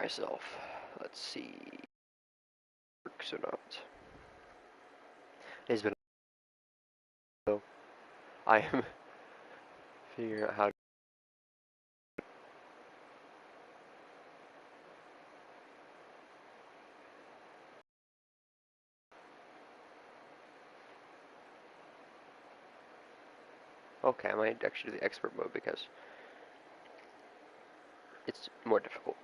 myself. Let's see. Works or not. It's been so I am figuring out how to. Okay, I might actually do the expert mode because it's more difficult.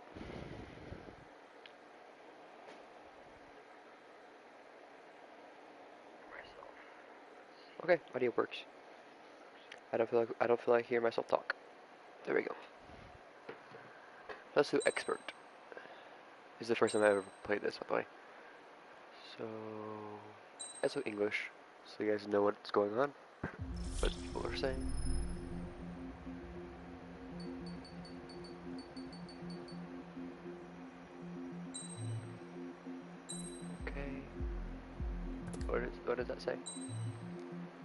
Okay, audio works. I don't feel like hearing myself talk. There we go. Let's do expert. This is the first time I've ever played this, by the way. So let's do English, so you guys know what's going on, what people are saying. Okay. What does that say?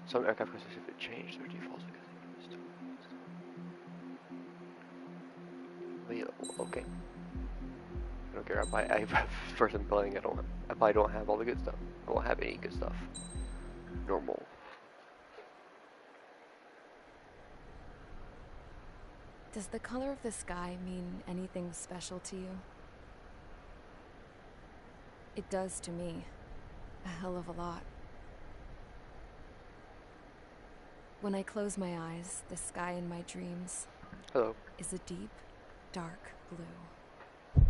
Some aircraft construction have changed their defaults because they okay. I don't care. First I'm playing. I probably don't have all the good stuff. I won't have any good stuff. Normal. Does the color of the sky mean anything special to you? It does to me. A hell of a lot. When I close my eyes, the sky in my dreams is a deep, dark blue.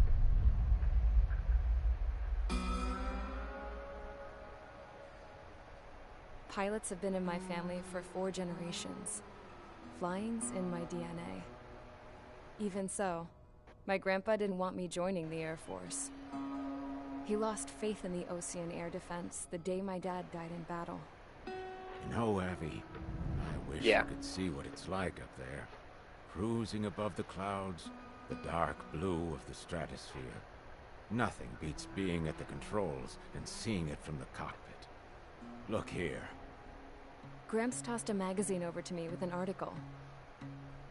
Pilots have been in my family for 4 generations. Flying's in my DNA. Even so, my grandpa didn't want me joining the Air Force. He lost faith in the Ocean Air Defense the day my dad died in battle. You know, Abby, I wish you could see what it's like up there. Cruising above the clouds, the dark blue of the stratosphere. Nothing beats being at the controls and seeing it from the cockpit. Look here. Gramps tossed a magazine over to me with an article.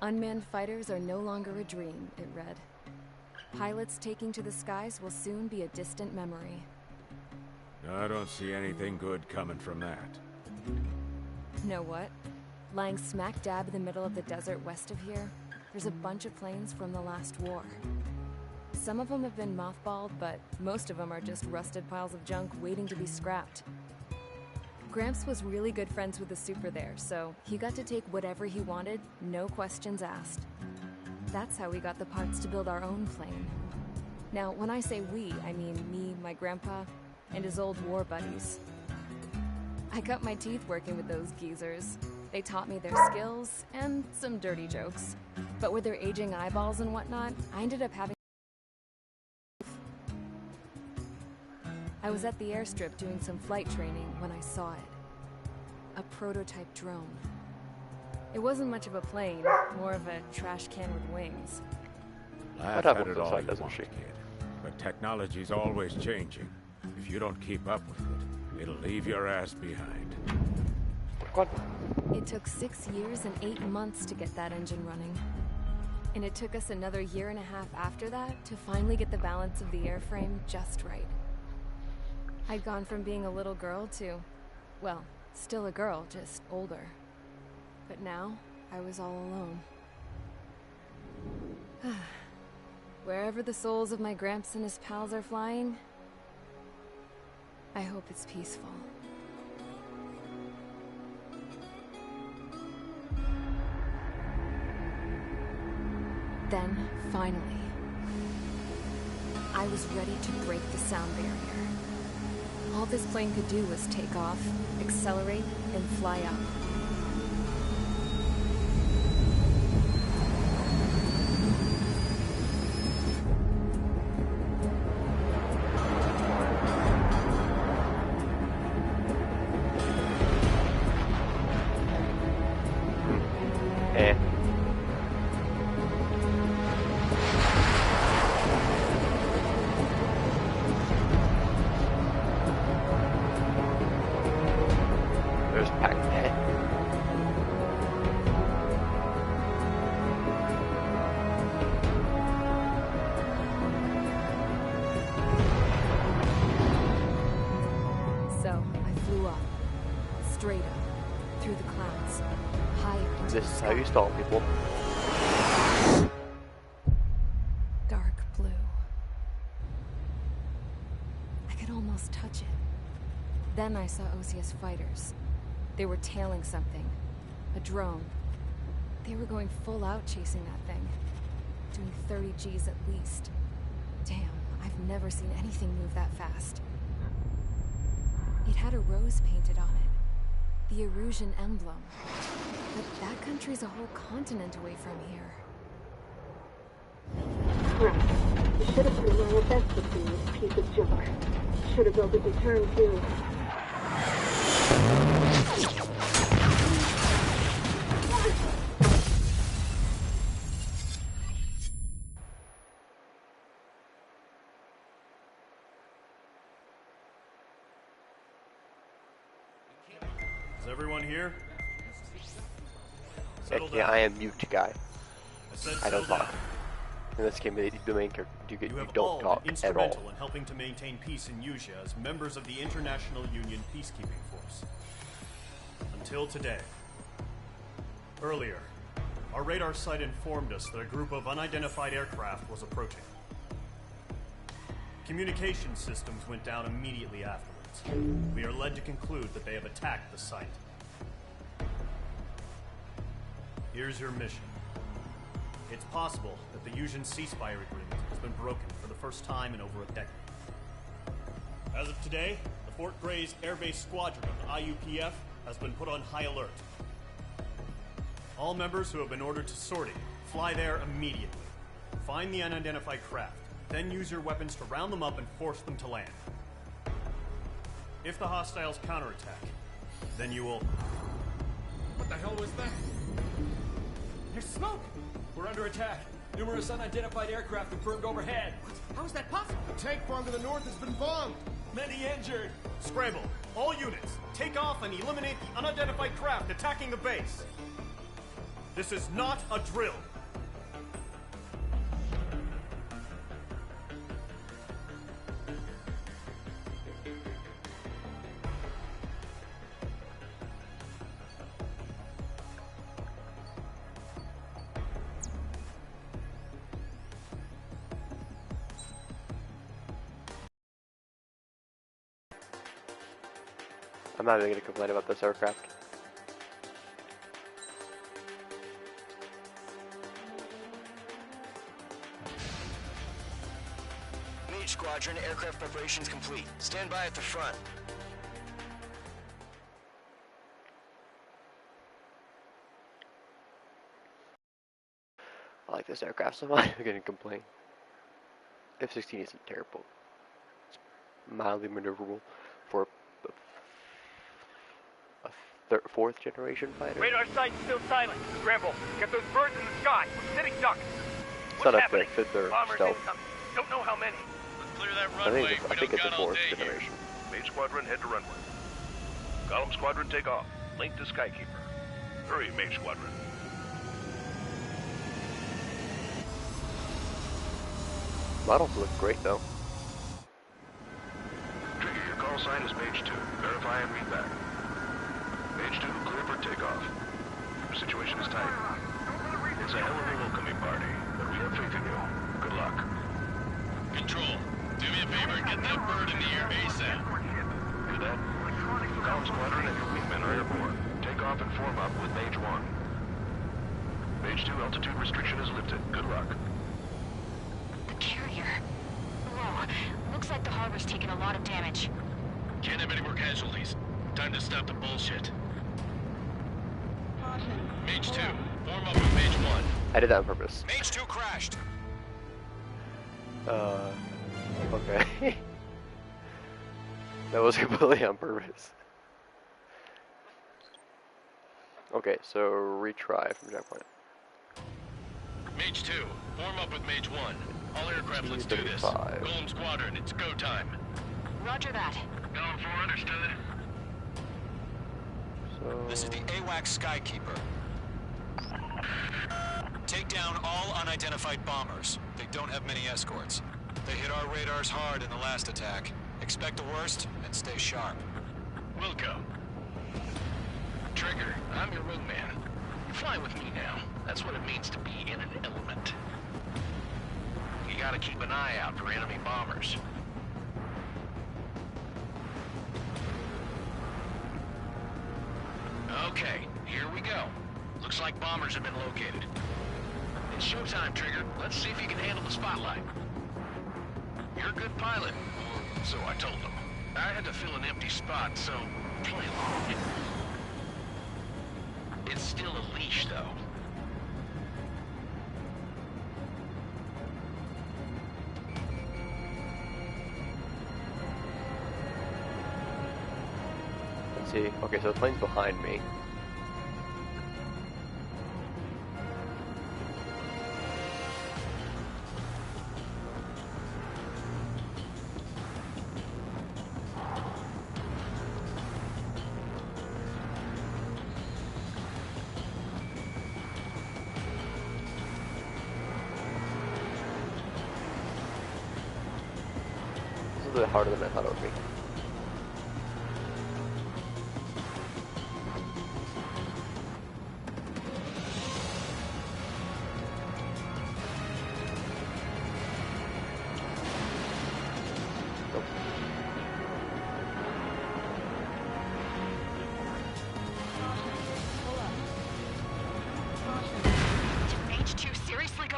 Unmanned fighters are no longer a dream, it read. Pilots taking to the skies will soon be a distant memory. I don't see anything good coming from that. Know what? Lying smack dab in the middle of the desert west of here, there's a bunch of planes from the last war. Some of them have been mothballed, but most of them are just rusted piles of junk waiting to be scrapped. Gramps was really good friends with the super there, so he got to take whatever he wanted, no questions asked. That's how we got the parts to build our own plane. Now, when I say we, I mean me, my grandpa, and his old war buddies. I cut my teeth working with those geezers. They taught me their skills, and some dirty jokes. But with their aging eyeballs and whatnot, I ended up having... I was at the airstrip doing some flight training when I saw it. A prototype drone. It wasn't much of a plane, more of a trash can with wings. Laugh at it all you want, kid. But technology's always changing. If you don't keep up with it, it'll leave your ass behind. What? It took 6 years and 8 months to get that engine running. And it took us another 1.5 years after that to finally get the balance of the airframe just right. I'd gone from being a little girl to, well, still a girl, just older. But now, I was all alone. Wherever the souls of my Gramps and his pals are flying, I hope it's peaceful. Then, finally, I was ready to break the sound barrier. All this plane could do was take off, accelerate, and fly up. There's Pac-Man. straight up, through the clouds, higher into This the is sky. how you stall people. Dark blue. I could almost touch it. Then I saw Osius fighters. They were tailing something. A drone. They were going full out chasing that thing. Doing 30 Gs at least. Damn, I've never seen anything move that fast. It had a rose painted on it. The Erusian emblem. But that country's a whole continent away from here. Right. You should have put in my best with this piece of junk. Should have built a return too. Is everyone here? Yeah, I am mute guy. I don't settle talk. down. In this game, the main character, you You have don't all talk been at all. instrumental in helping to maintain peace in Usea as members of the International Union Peacekeeping Force. Until today. Earlier, our radar site informed us that a group of unidentified aircraft was approaching. Communication systems went down immediately afterwards. We are led to conclude that they have attacked the site. Here's your mission. It's possible that the Usian ceasefire agreement has been broken for the first time in over a decade. As of today, the Fort Grays Air Base Squadron of the IUPF has been put on high alert. All members who have been ordered to sortie, fly there immediately. Find the unidentified craft, then use your weapons to round them up and force them to land. If the hostiles counterattack, then you will... What the hell was that? There's smoke! We're under attack. Numerous unidentified aircraft have burned overhead. What? How is that possible? The tank farm to the north has been bombed! Many injured. Scramble, all units, take off and eliminate the unidentified craft attacking the base. This is not a drill. I'm not even gonna complain about this aircraft. Mage Squadron, aircraft preparations complete. Stand by at the front. I like this aircraft so much, I'm gonna complain. F-16 isn't terrible. It's mildly maneuverable for a fourth generation fighter. Radar site's still silent. Scramble. Get those birds in the sky. We're sitting ducks. It's What's not happening? fit their Bombers stealth. incoming. Don't know how many. Let's clear that I runway. think it's a fourth generation. Mage Squadron, head to runway. Column Squadron, take off. Link to Skykeeper. Hurry, Mage Squadron. Models look great though. Trigger, your call sign is Mage 2. Verify and read back. Mage 2, clear for takeoff. Your situation is tight. It's a hell of a welcoming party, but we have faith in you. Good luck. Control, do me a favor and get that bird in the air ASAP. Do that. Column Squadron and your wingmen are airborne. Take off and form up with Mage 1. Mage 2, altitude restriction is lifted. Good luck. The carrier. Whoa, looks like the harbor's taken a lot of damage. Can't have any more casualties. Time to stop the bullshit. Mage 2, form up with Mage 1. I did that on purpose. Mage 2 crashed. Okay. That was completely on purpose. Okay, so retry from that point. Mage 2, form up with Mage 1. All aircraft, let's do this. Golem Squadron, it's go time. Roger that. Going for understood. So This is the AWAC Skykeeper. Take down all unidentified bombers. They don't have many escorts. They hit our radars hard in the last attack. Expect the worst and stay sharp. Wilco. Trigger, I'm your wingman. You fly with me now. That's what it means to be in an element. You gotta keep an eye out for enemy bombers. Okay, here we go. Looks like bombers have been located. It's showtime, Trigger. Let's see if you can handle the spotlight. You're a good pilot, or so I told them. I had to fill an empty spot, so play along. It's still a leash, though. Let's see. Okay, so the plane's behind me. This is a bit harder than I thought it would be.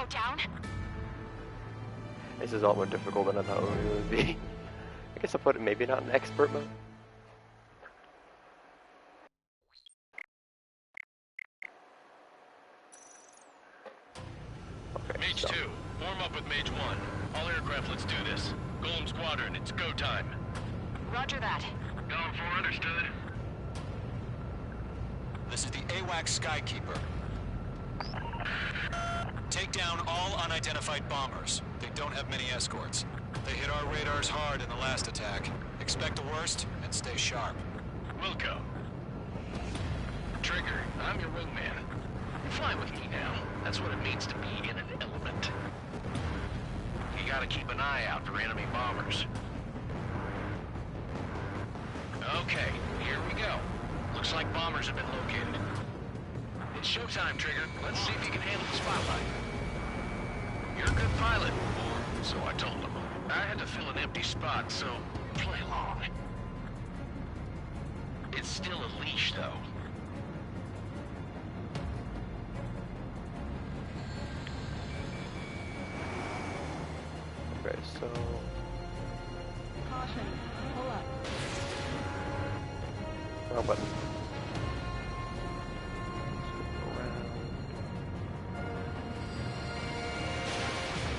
Down? This is a lot more difficult than I thought it would be. I guess I'll put it maybe not in expert mode. Okay, Mage so. 2, form up with Mage 1. All aircraft, let's do this. Golem Squadron, it's go time. Roger that. Going for understood. This is the AWAC Skykeeper. Take down all unidentified bombers. They don't have many escorts. They hit our radars hard in the last attack. Expect the worst and stay sharp. Wilco. Trigger, I'm your wingman. You fly with me now. That's what it means to be in an element. You gotta keep an eye out for enemy bombers. Okay, here we go. Looks like bombers have been located. It's showtime, Trigger. Let's see if you can handle the spotlight. You're a good pilot, or so I told them. I had to fill an empty spot, so play along. It's still a leash, though. Okay, so... Caution, pull up. Wrong button.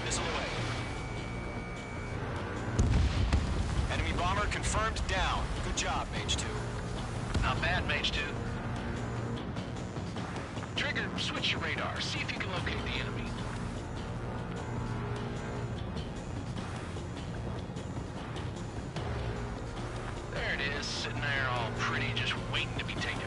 Missile away. Enemy bomber confirmed down. Good job, Mage 2. Not bad, Mage 2. Trigger, switch your radar. See if you can locate the enemy. There it is, sitting there all pretty, just waiting to be taken.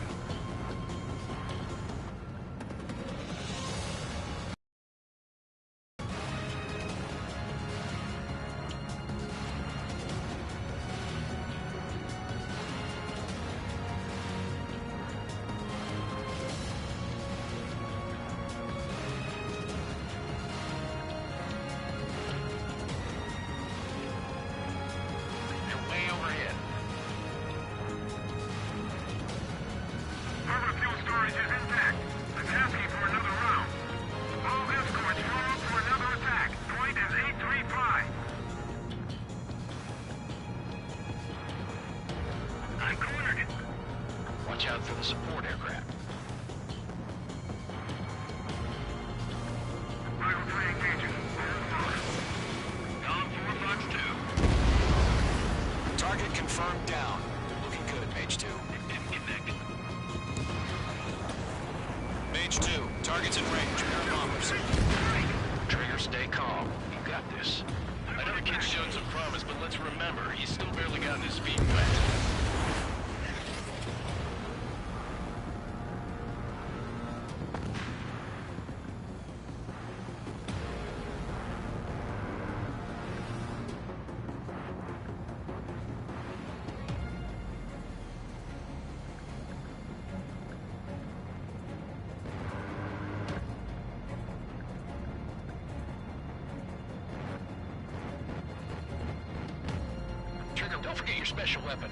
Watch out for the support aircraft. Rifle 3 engaging. Column 4, Fox 2. Target confirmed down. Looking good, Mage 2. Connected. Mage 2, target's in range. Pair bombers. Trigger, stay calm. You got this. I know the kid's shown some promise, but let's remember, he's still barely gotten his feet wet. Trigger, don't forget your special weapon.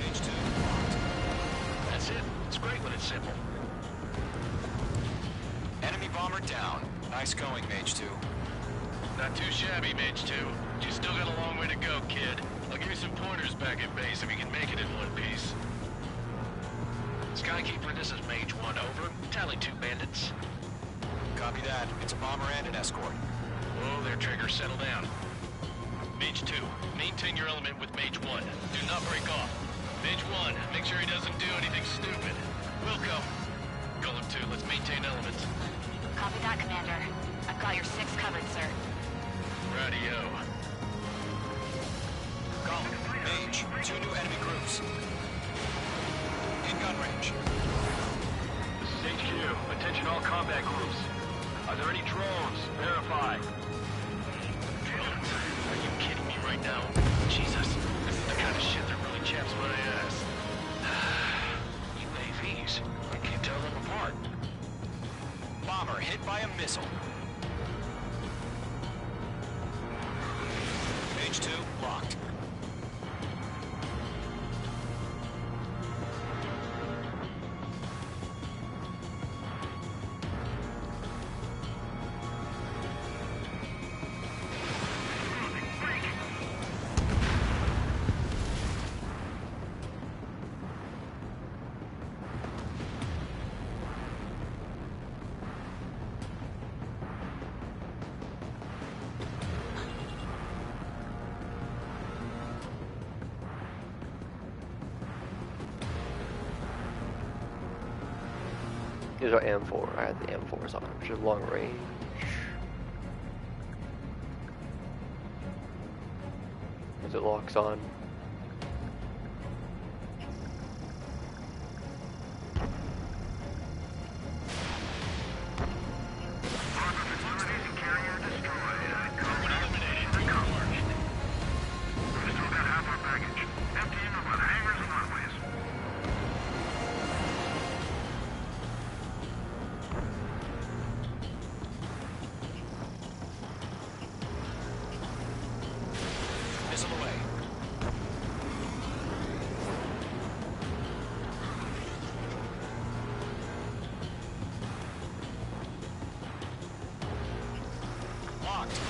Mage 2. That's it. It's great when it's simple. Enemy bomber down. Nice going, Mage 2. Not too shabby, Mage 2. You still got a long way to go, kid. I'll give you some pointers back at base if you can make it in one piece. Skykeeper, this is Mage 1, over. Tally 2 bandits. Copy that. It's a bomber and an escort. Oh, there, Trigger. Settle down. Mage 2, maintain your element with Mage 1. Do not break off. Mage 1, make sure he doesn't do anything stupid. Wilco. Golem 2, let's maintain elements. Copy that, Commander. I've got your 6 covered, sir. Radio. Golem, Mage, 2 new enemy groups. In gun range. This is HQ. Attention all combat groups. Are there any drones? Verify. Drones? Are you kidding me right now? Jesus, this is the kind of shit that really chaps my ass. UAVs? I can't tell them apart. Bomber hit by a missile. Mage 2 locked. Here's our M4. I had the M4s on, which is long range. As it locks on. Missile away. Locked.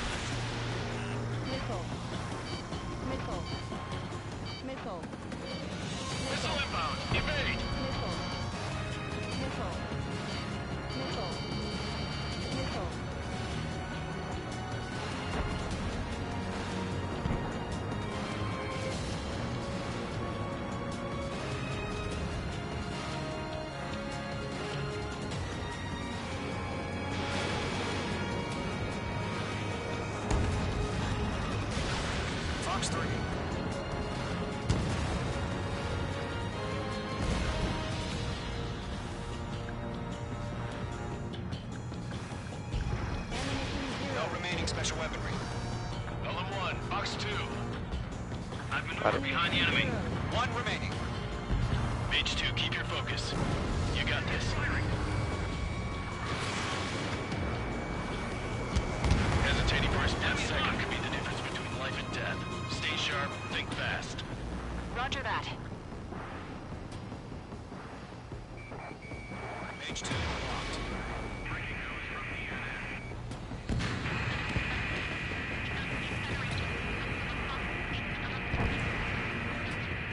Missile. Missile. Missile. Missile inbound. Evade. Missile. Missile. Missile. Missile. Fox 3. No remaining special weaponry. Golem 1, Fox 2. I've maneuvered behind the enemy. 1 remaining. Mage 2, keep your focus. You got this. Hesitating for a split second could be the difference between life and death. Stay sharp, think fast. Roger that. Mage 2 locked.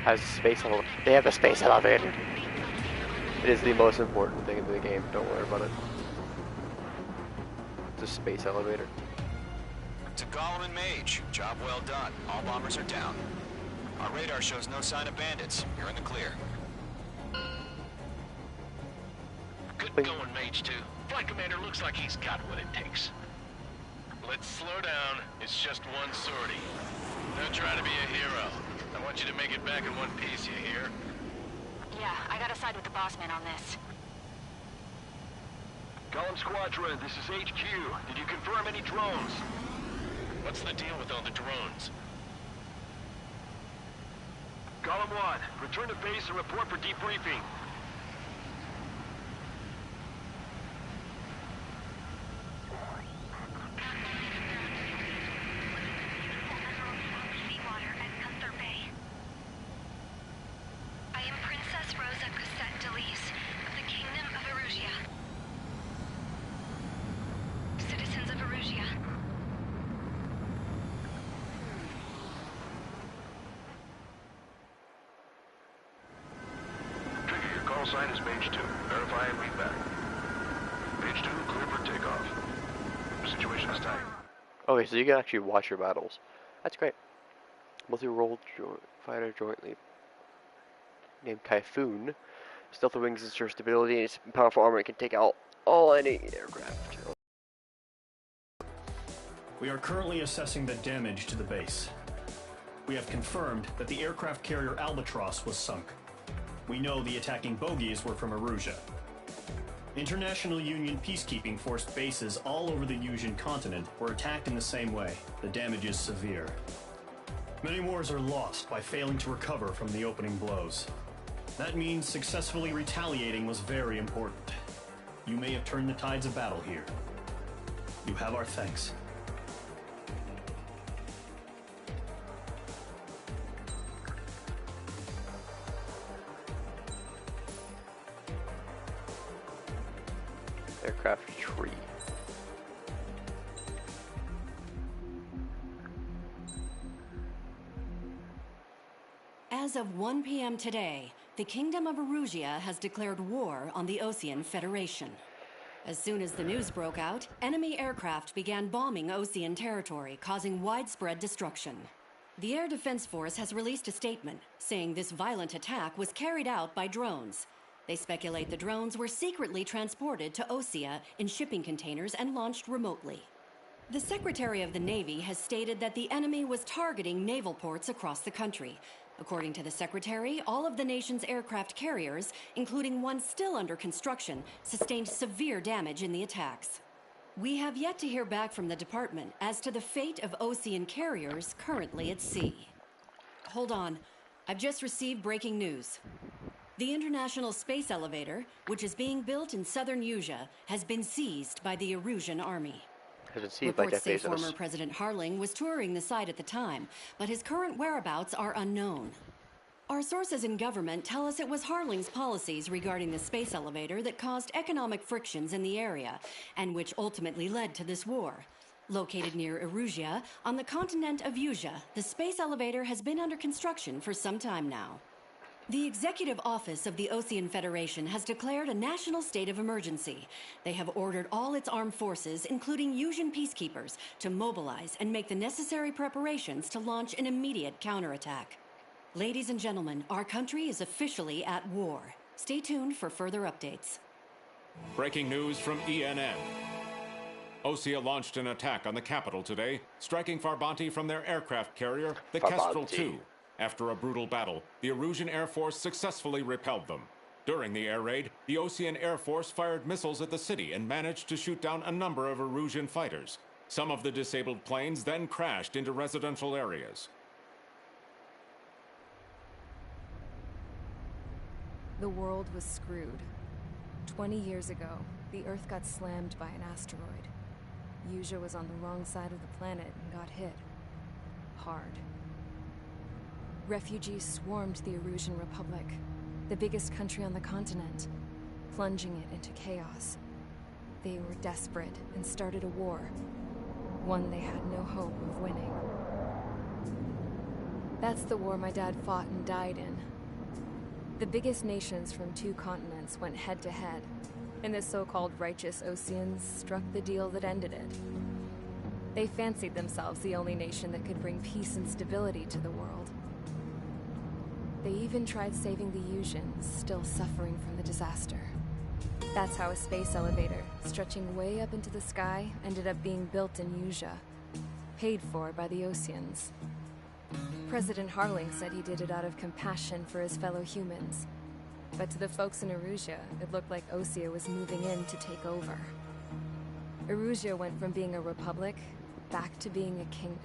Has space elevator. They have the space elevator. It is the most important thing in the game. Don't worry about it. It's a space elevator. To Golem and Mage, job well done. All bombers are down. Our radar shows no sign of bandits. You're in the clear. Good going, Mage 2. Flight Commander looks like he's got what it takes. Let's slow down. It's just one sortie. Don't try to be a hero. I want you to make it back in one piece, you hear? Yeah, I gotta side with the boss man on this. Golem Squadron, this is HQ. Did you confirm any drones? What's the deal with all the drones? Golem 1, return to base and report for debriefing. sign is Mage 2. Verify and read back. Mage 2, clear for takeoff. The situation is tight. Okay, so you can actually watch your battles. That's great. Multi-role fighter jointly named Typhoon. Stealth wings ensure stability, and its powerful armor can take out all enemy aircraft. We are currently assessing the damage to the base. We have confirmed that the aircraft carrier Albatross was sunk. We know the attacking bogies were from Erusia. International Union peacekeeping force bases all over the Yusian continent were attacked in the same way. The damage is severe. Many wars are lost by failing to recover from the opening blows. That means successfully retaliating was very important. You may have turned the tides of battle here. You have our thanks. Aircraft tree. As of 1 p.m. today, the Kingdom of Erusia has declared war on the Osean Federation. As soon as the news broke out, enemy aircraft began bombing Osean territory, causing widespread destruction. The Air Defense Force has released a statement saying this violent attack was carried out by drones. They speculate the drones were secretly transported to Osea in shipping containers and launched remotely. The Secretary of the Navy has stated that the enemy was targeting naval ports across the country. According to the Secretary, all of the nation's aircraft carriers, including one still under construction, sustained severe damage in the attacks. We have yet to hear back from the department as to the fate of Osean carriers currently at sea. Hold on. I've just received breaking news. The International Space Elevator, which is being built in southern Yusia, has been seized by the Erusian army. Reports say former President Harling was touring the site at the time, but his current whereabouts are unknown. Our sources in government tell us it was Harling's policies regarding the space elevator that caused economic frictions in the area, and which ultimately led to this war. Located near Erusia, on the continent of Yusia, the space elevator has been under construction for some time now. The Executive Office of the Osean Federation has declared a national state of emergency. They have ordered all its armed forces, including Yusian peacekeepers, to mobilize and make the necessary preparations to launch an immediate counterattack. Ladies and gentlemen, our country is officially at war. Stay tuned for further updates. Breaking news from ENN. Osea launched an attack on the capital today, striking Farbanti from their aircraft carrier, the Kestrel II. After a brutal battle, the Erusian Air Force successfully repelled them. During the air raid, the Osean Air Force fired missiles at the city and managed to shoot down a number of Erusian fighters. Some of the disabled planes then crashed into residential areas. The world was screwed. 20 years ago, the Earth got slammed by an asteroid. Yusia was on the wrong side of the planet and got hit. Hard. Refugees swarmed the Erusian Republic, the biggest country on the continent, plunging it into chaos. They were desperate and started a war, one they had no hope of winning. That's the war my dad fought and died in. The biggest nations from 2 continents went head-to-head, and the so-called righteous Oseans struck the deal that ended it. They fancied themselves the only nation that could bring peace and stability to the world. They even tried saving the Yusians, still suffering from the disaster. That's how a space elevator, stretching way up into the sky, ended up being built in Yusia, paid for by the Oseans. President Harling said he did it out of compassion for his fellow humans. But to the folks in Erusia, it looked like Osea was moving in to take over. Erusia went from being a republic back to being a kingdom.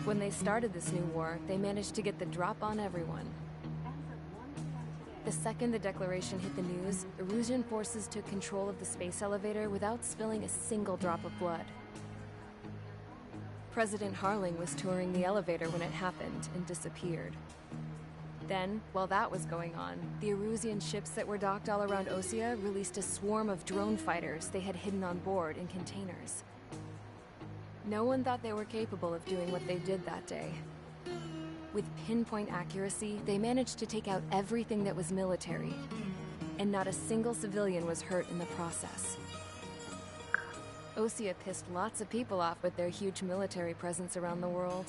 When they started this new war, they managed to get the drop on everyone. The second the declaration hit the news, Erusian forces took control of the space elevator without spilling a single drop of blood. President Harling was touring the elevator when it happened and disappeared. Then, while that was going on, the Erusian ships that were docked all around Osea released a swarm of drone fighters they had hidden on board in containers. No one thought they were capable of doing what they did that day. With pinpoint accuracy, they managed to take out everything that was military. And not a single civilian was hurt in the process. Osea pissed lots of people off with their huge military presence around the world.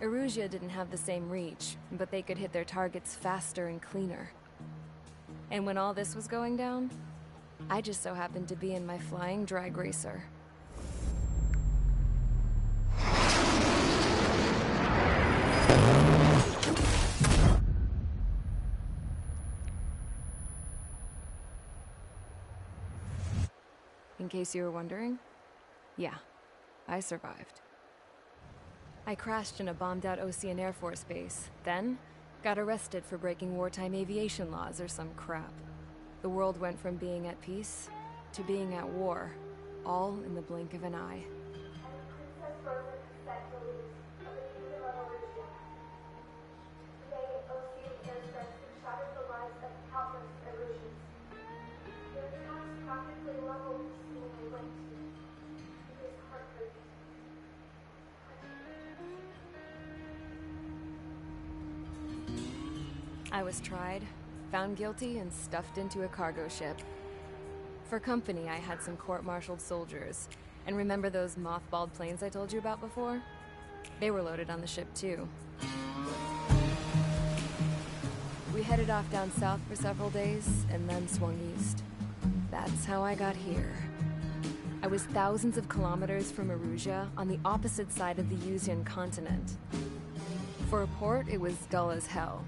Erusea didn't have the same reach, but they could hit their targets faster and cleaner. And when all this was going down, I just so happened to be in my flying drag racer. In case you were wondering, yeah, I survived. I crashed in a bombed-out Osean Air Force base, then got arrested for breaking wartime aviation laws or some crap. The world went from being at peace to being at war, all in the blink of an eye. I was tried, found guilty, and stuffed into a cargo ship. For company, I had some court-martialed soldiers. And remember those mothballed planes I told you about before? They were loaded on the ship, too. We headed off down south for several days, and then swung east. That's how I got here. I was thousands of kilometers from Erusea, on the opposite side of the Yuzian continent. For a port, it was dull as hell.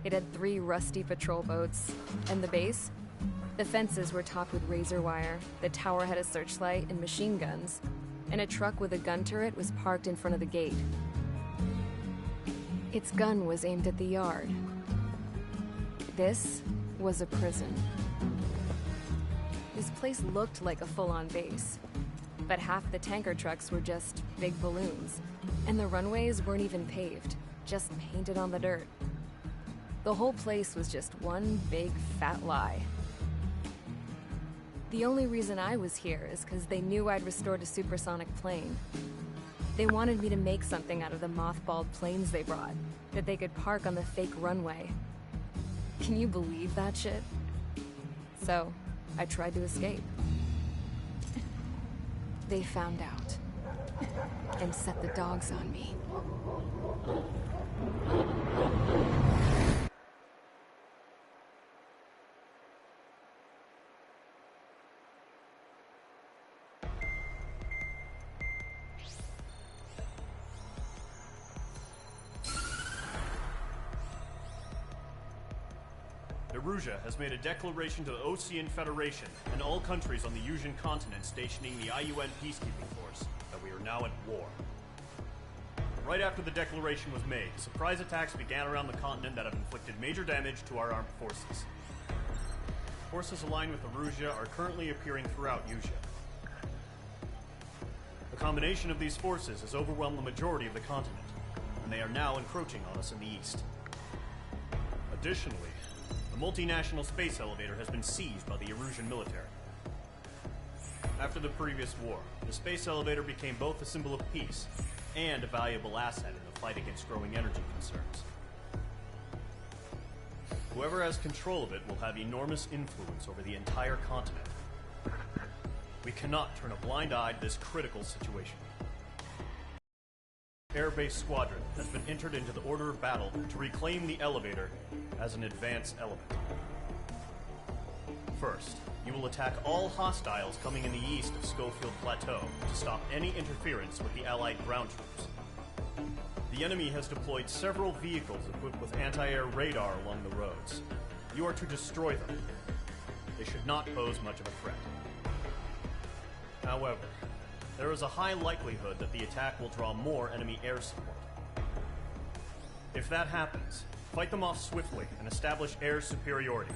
It had 3 rusty patrol boats, and the base? The fences were topped with razor wire, the tower had a searchlight and machine guns, and a truck with a gun turret was parked in front of the gate. Its gun was aimed at the yard. This was a prison. This place looked like a full-on base, but half the tanker trucks were just big balloons, and the runways weren't even paved, just painted on the dirt. The whole place was just one big fat lie. The only reason I was here is because they knew I'd restored a supersonic plane. They wanted me to make something out of the mothballed planes they brought, that they could park on the fake runway. Can you believe that shit? So, I tried to escape. They found out, and set the dogs on me. Erusea has made a declaration to the Osean Federation and all countries on the Yuzian continent stationing the IUN peacekeeping force that we are now at war. Right after the declaration was made, surprise attacks began around the continent that have inflicted major damage to our armed forces. Forces aligned with Erusea are currently appearing throughout Yuuzia. The combination of these forces has overwhelmed the majority of the continent, and they are now encroaching on us in the east. Additionally, the multinational space elevator has been seized by the Erusian military. After the previous war, the space elevator became both a symbol of peace and a valuable asset in the fight against growing energy concerns. Whoever has control of it will have enormous influence over the entire continent. We cannot turn a blind eye to this critical situation. Airbase Squadron has been entered into the order of battle to reclaim the elevator as an advance element. First, you will attack all hostiles coming in the east of Schofield Plateau to stop any interference with the Allied ground troops. The enemy has deployed several vehicles equipped with anti-air radar along the roads. You are to destroy them. They should not pose much of a threat. However, there is a high likelihood that the attack will draw more enemy air support. If that happens, fight them off swiftly and establish air superiority.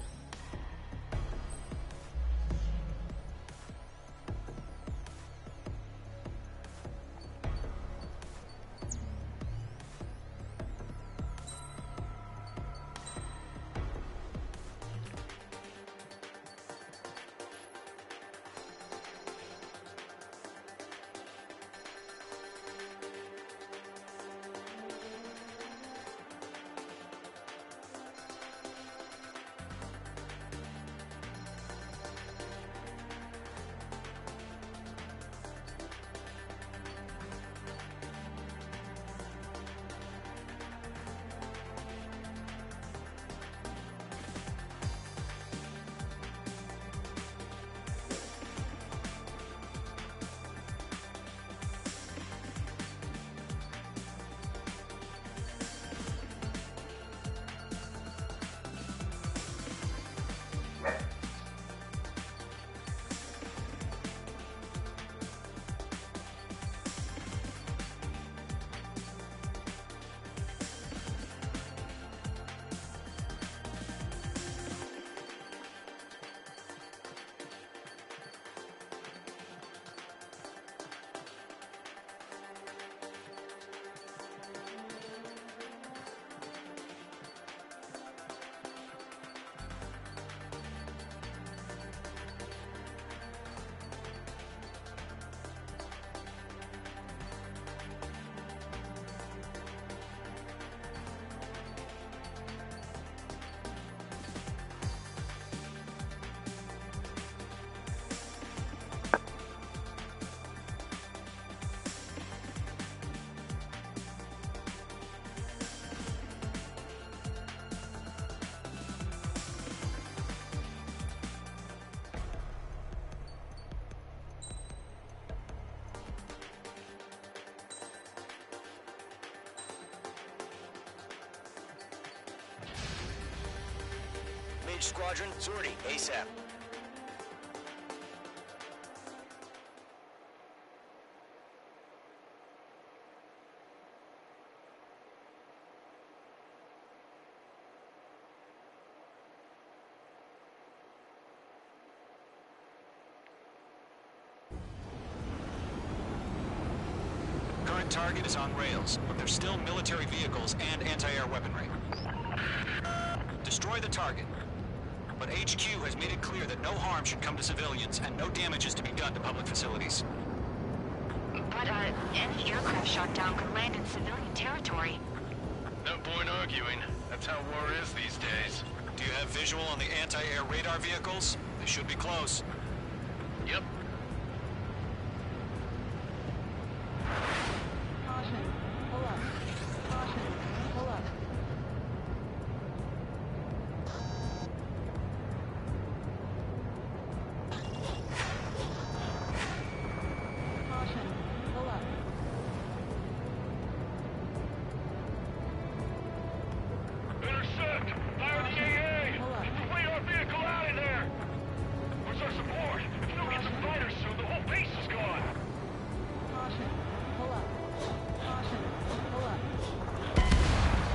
Each squadron, sortie, ASAP. Current target is on rails, but there's still military vehicles and anti-air weaponry. Destroy the target. But HQ has made it clear that no harm should come to civilians and no damage is to be done to public facilities. But, any aircraft shot down could land in civilian territory. No point arguing. That's how war is these days. Do you have visual on the anti-air radar vehicles? They should be close. Yep. Caution. Pull up. Caution. Pull up. Caution. Pull up. Intercept! Fire the AA! Complete our vehicle out of there! Where's our support? If you don't get some fighters soon, the whole base is gone! Caution. Pull up. Caution. Pull up.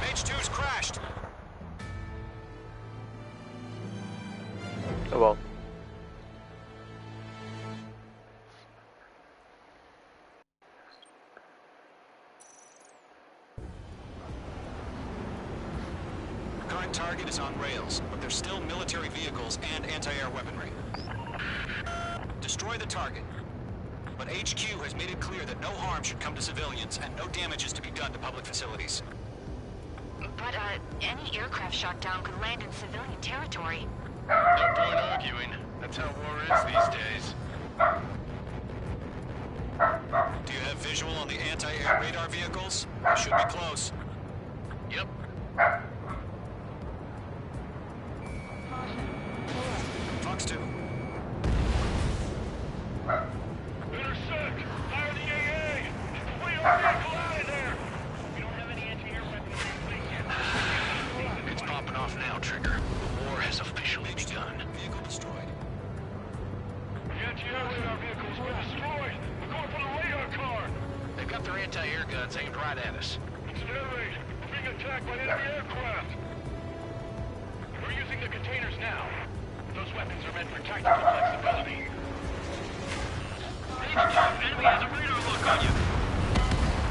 Mage 2's crashed! Oh well. Current target is on rails, but there's still military vehicles and anti-air weaponry. Destroy the target. But HQ has made it clear that no harm should come to civilians and no damage is to be done to public facilities. But, any aircraft shot down could land in civilian territory. No point arguing. That's how war is these days. Do you have visual on the anti-air radar vehicles? They should be close. Yep. Caution. Pull up. Fox 2. Intercept! Fire the AA! Complete our vehicle out of there! We don't have any anti-air weapons in place yet. It's popping off now, Trigger. The war has officially begun. Vehicle destroyed. The anti-air radar vehicle's been destroyed! We're going for the radar car! They've got their anti-air guns aimed right at us. It's an air raid! We're being attacked by enemy aircraft! We're using the containers now. Those weapons are meant for tactical flexibility. H2, enemy has a radar lock on you!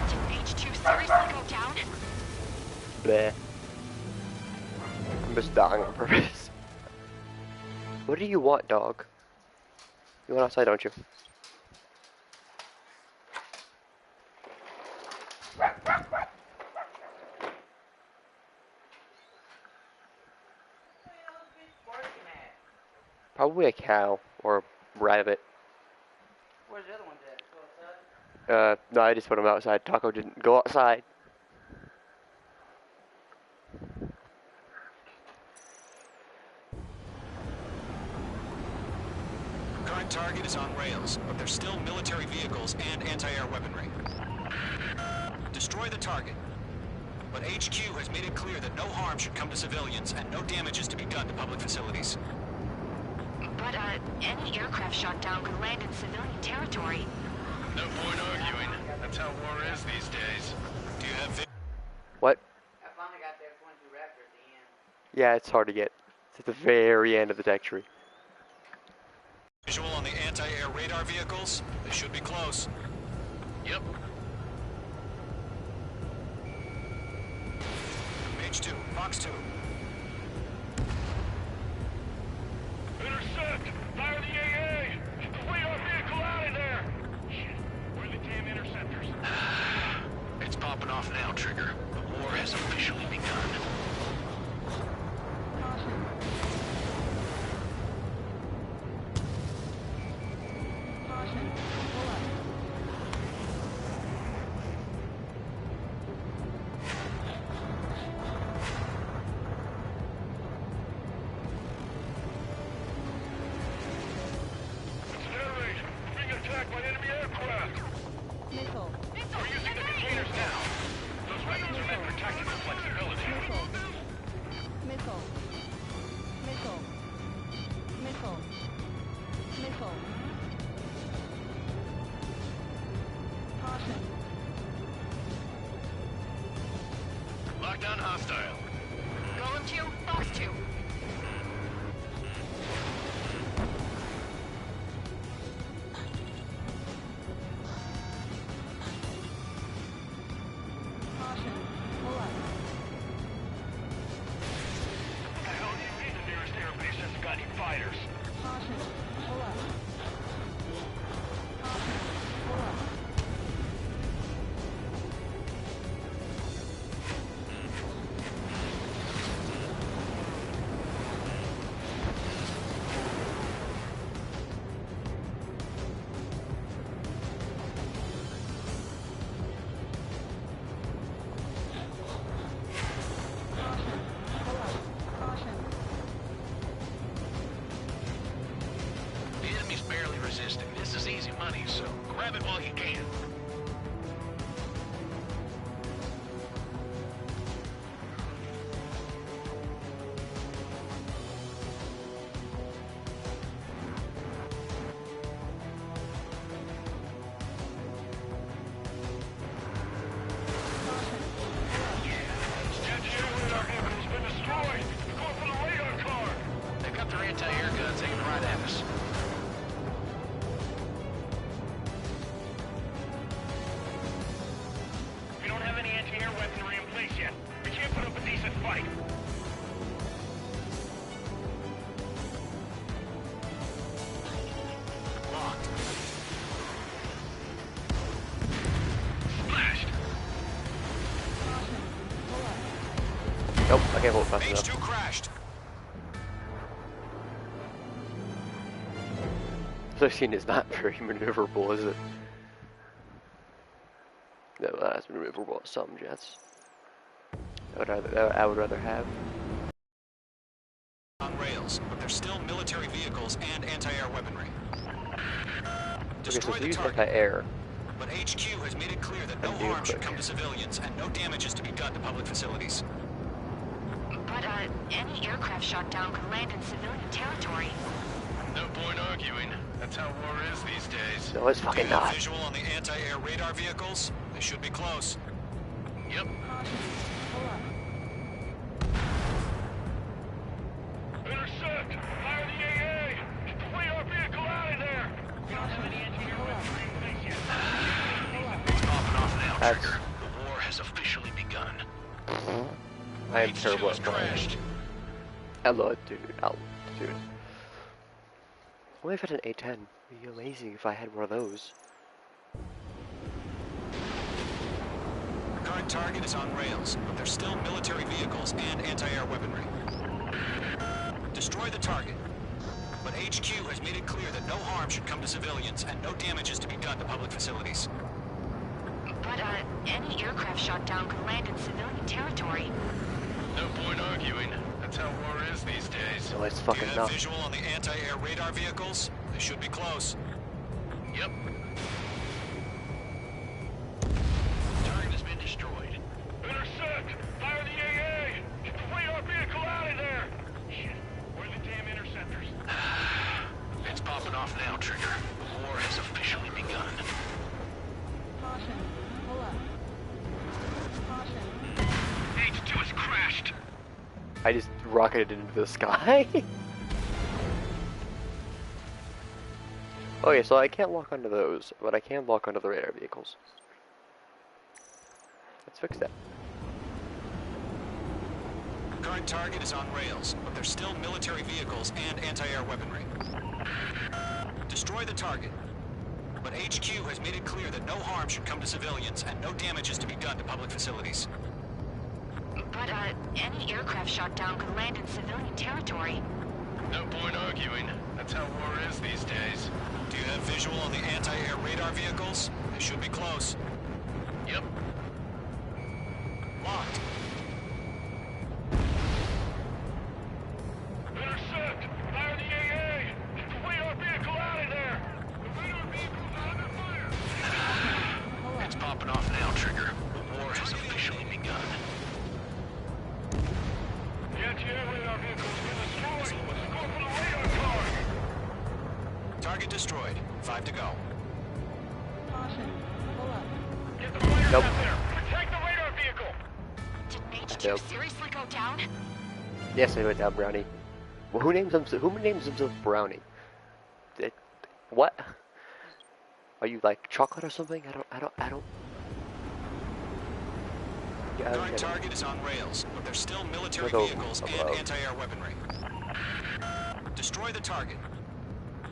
Did H2 seriously go down? Bleh. I'm just dying on purpose. What do you want, dog? You want outside, don't you? Probably a cow or a rabbit. Where's the other ones at? Go outside? No, I just put him outside. Taco didn't go outside. Current target is on rails, but there's still military vehicles and anti-air weaponry. Destroy the target. But HQ has made it clear that no harm should come to civilians and no damage is to be done to public facilities. But, any aircraft shot down could land in civilian territory. No point arguing. That's how war is these days. Do you have What? I finally got the F-22 Raptor at the end. Yeah, it's hard to get. It's at the very end of the tech tree. visual on the anti-air radar vehicles? They should be close. Yep. Mage 2, Fox 2. Intercept! Fire the AA! Complete our vehicle out of there! Shit, where are the damn interceptors? It's popping off now, Trigger. The war has officially begun. Missile. vehicle. Caution. Lockdown hostile. Golem 2, Fox 2. Caution. Pull up. What the hell do you mean the nearest airbase hasn't got any fighters? Caution. Pull up. Caution. Pull up. Caution. Pull up. Caution. The enemy's barely resisting. This is easy money, so grab it while you can. Jet radar vehicle's been destroyed. They're going for the radar car. They've got their anti-air guns aimed right at us. We don't have any anti-air weaponry in place yet. We can't put up a decent fight. Locked. Splashed. Caution. Pull up. Nope, I can't hold fast Phase enough. 2 crashed. This scene is not very maneuverable, is it? No, that's maneuverable at some jets. I would rather have. On rails, but they're still military vehicles and anti-air weaponry. Okay, so Destroy they the use target, anti-air. but HQ has made it clear that no And do harm should quick. come to civilians and no damage is to be done to public facilities. But, any aircraft shot down could land in civilian territory. No point arguing. That's how war is these days. No, it's Do fucking you have not. visual on the anti-air radar vehicles? They should be close. Yep. Caution. Pull up. Intercept! Fire the AA! Get the radar vehicle out of there! We don't have any anti-air weaponry in place yet. Popping off now, That's- Trigger. The war has officially begun. I am H2 terrible has at flying. crashed. Altitude. What if I had an A-10? It'd be amazing if I had one of those. The current target is on rails, but they're still military vehicles and anti-air weaponry. Destroy the target, but HQ has made it clear that no harm should come to civilians and no damage is to be done to public facilities. But, any aircraft shot down could land in civilian territory. No point arguing. That's how war is these days. No, it's Do you fucking have not. visual on the anti-air radar vehicles? They should be close. Yep. Target has been destroyed. Intercept! Fire the AA! Get the radar vehicle out of there! Shit, where are the damn interceptors? It's popping off now, Trigger. The war has officially begun. Caution. Pull up. Caution. H2 has crashed! I just rocketed into the sky. Okay, so I can't lock onto those, but I can lock onto the radar vehicles. Let's fix that. Current target is on rails, but they're still military vehicles and anti-air weaponry. Destroy the target, but HQ has made it clear that no harm should come to civilians and no damage is to be done to public facilities. But, any aircraft shot down could land in civilian territory. No point arguing. That's how war is these days. Do you have visual on the anti-air radar vehicles? They should be close. Yep. Locked. Intercept! Fire the AA! Get the radar vehicle out of there! The radar vehicle's under fire! It's popping off now, Trigger. The war has officially begun. The anti-air radar vehicle's been destroyed! It's going for the radar car! Target destroyed. 5 to go. Caution. Pull up. Get the fighters Nope. out there. Protect the radar vehicle. Did Mage Nope. 2 seriously go down? Yes, I went down, Brownie. Well, who names himself Brownie? What? Are you like chocolate or something? I don't. Yeah, Current target is on rails, but there's still military Go vehicles and above. anti-air weaponry. Destroy the target.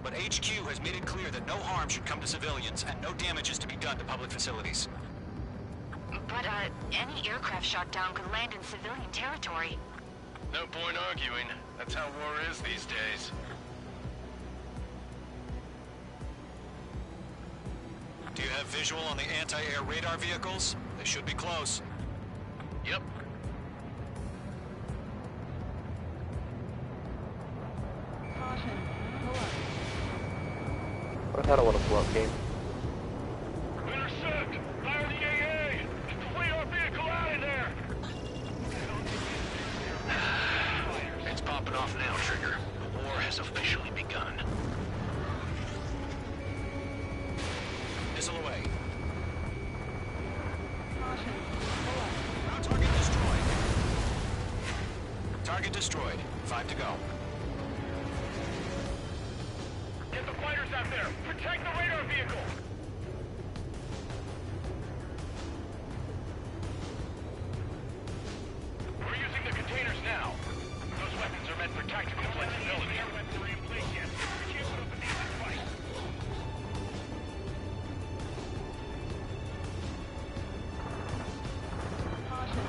But HQ has made it clear that no harm should come to civilians and no damage is to be done to public facilities. But, any aircraft shot down could land in civilian territory. No point arguing. That's how war is these days. Do you have visual on the anti-air radar vehicles? They should be close. Yep. Caution. Pull up. What if I don't want to pull up game? Intercept. Fire the AA. Get the radar vehicle out of there. It's popping off now, Trigger. The war has officially begun. Missile away. Caution. Pull up. Now target destroyed. Target destroyed. 5 to go. Get the fighters out there. Protect the radar vehicle. We're using the containers now. Those weapons are meant for tactical flexibility. Caution.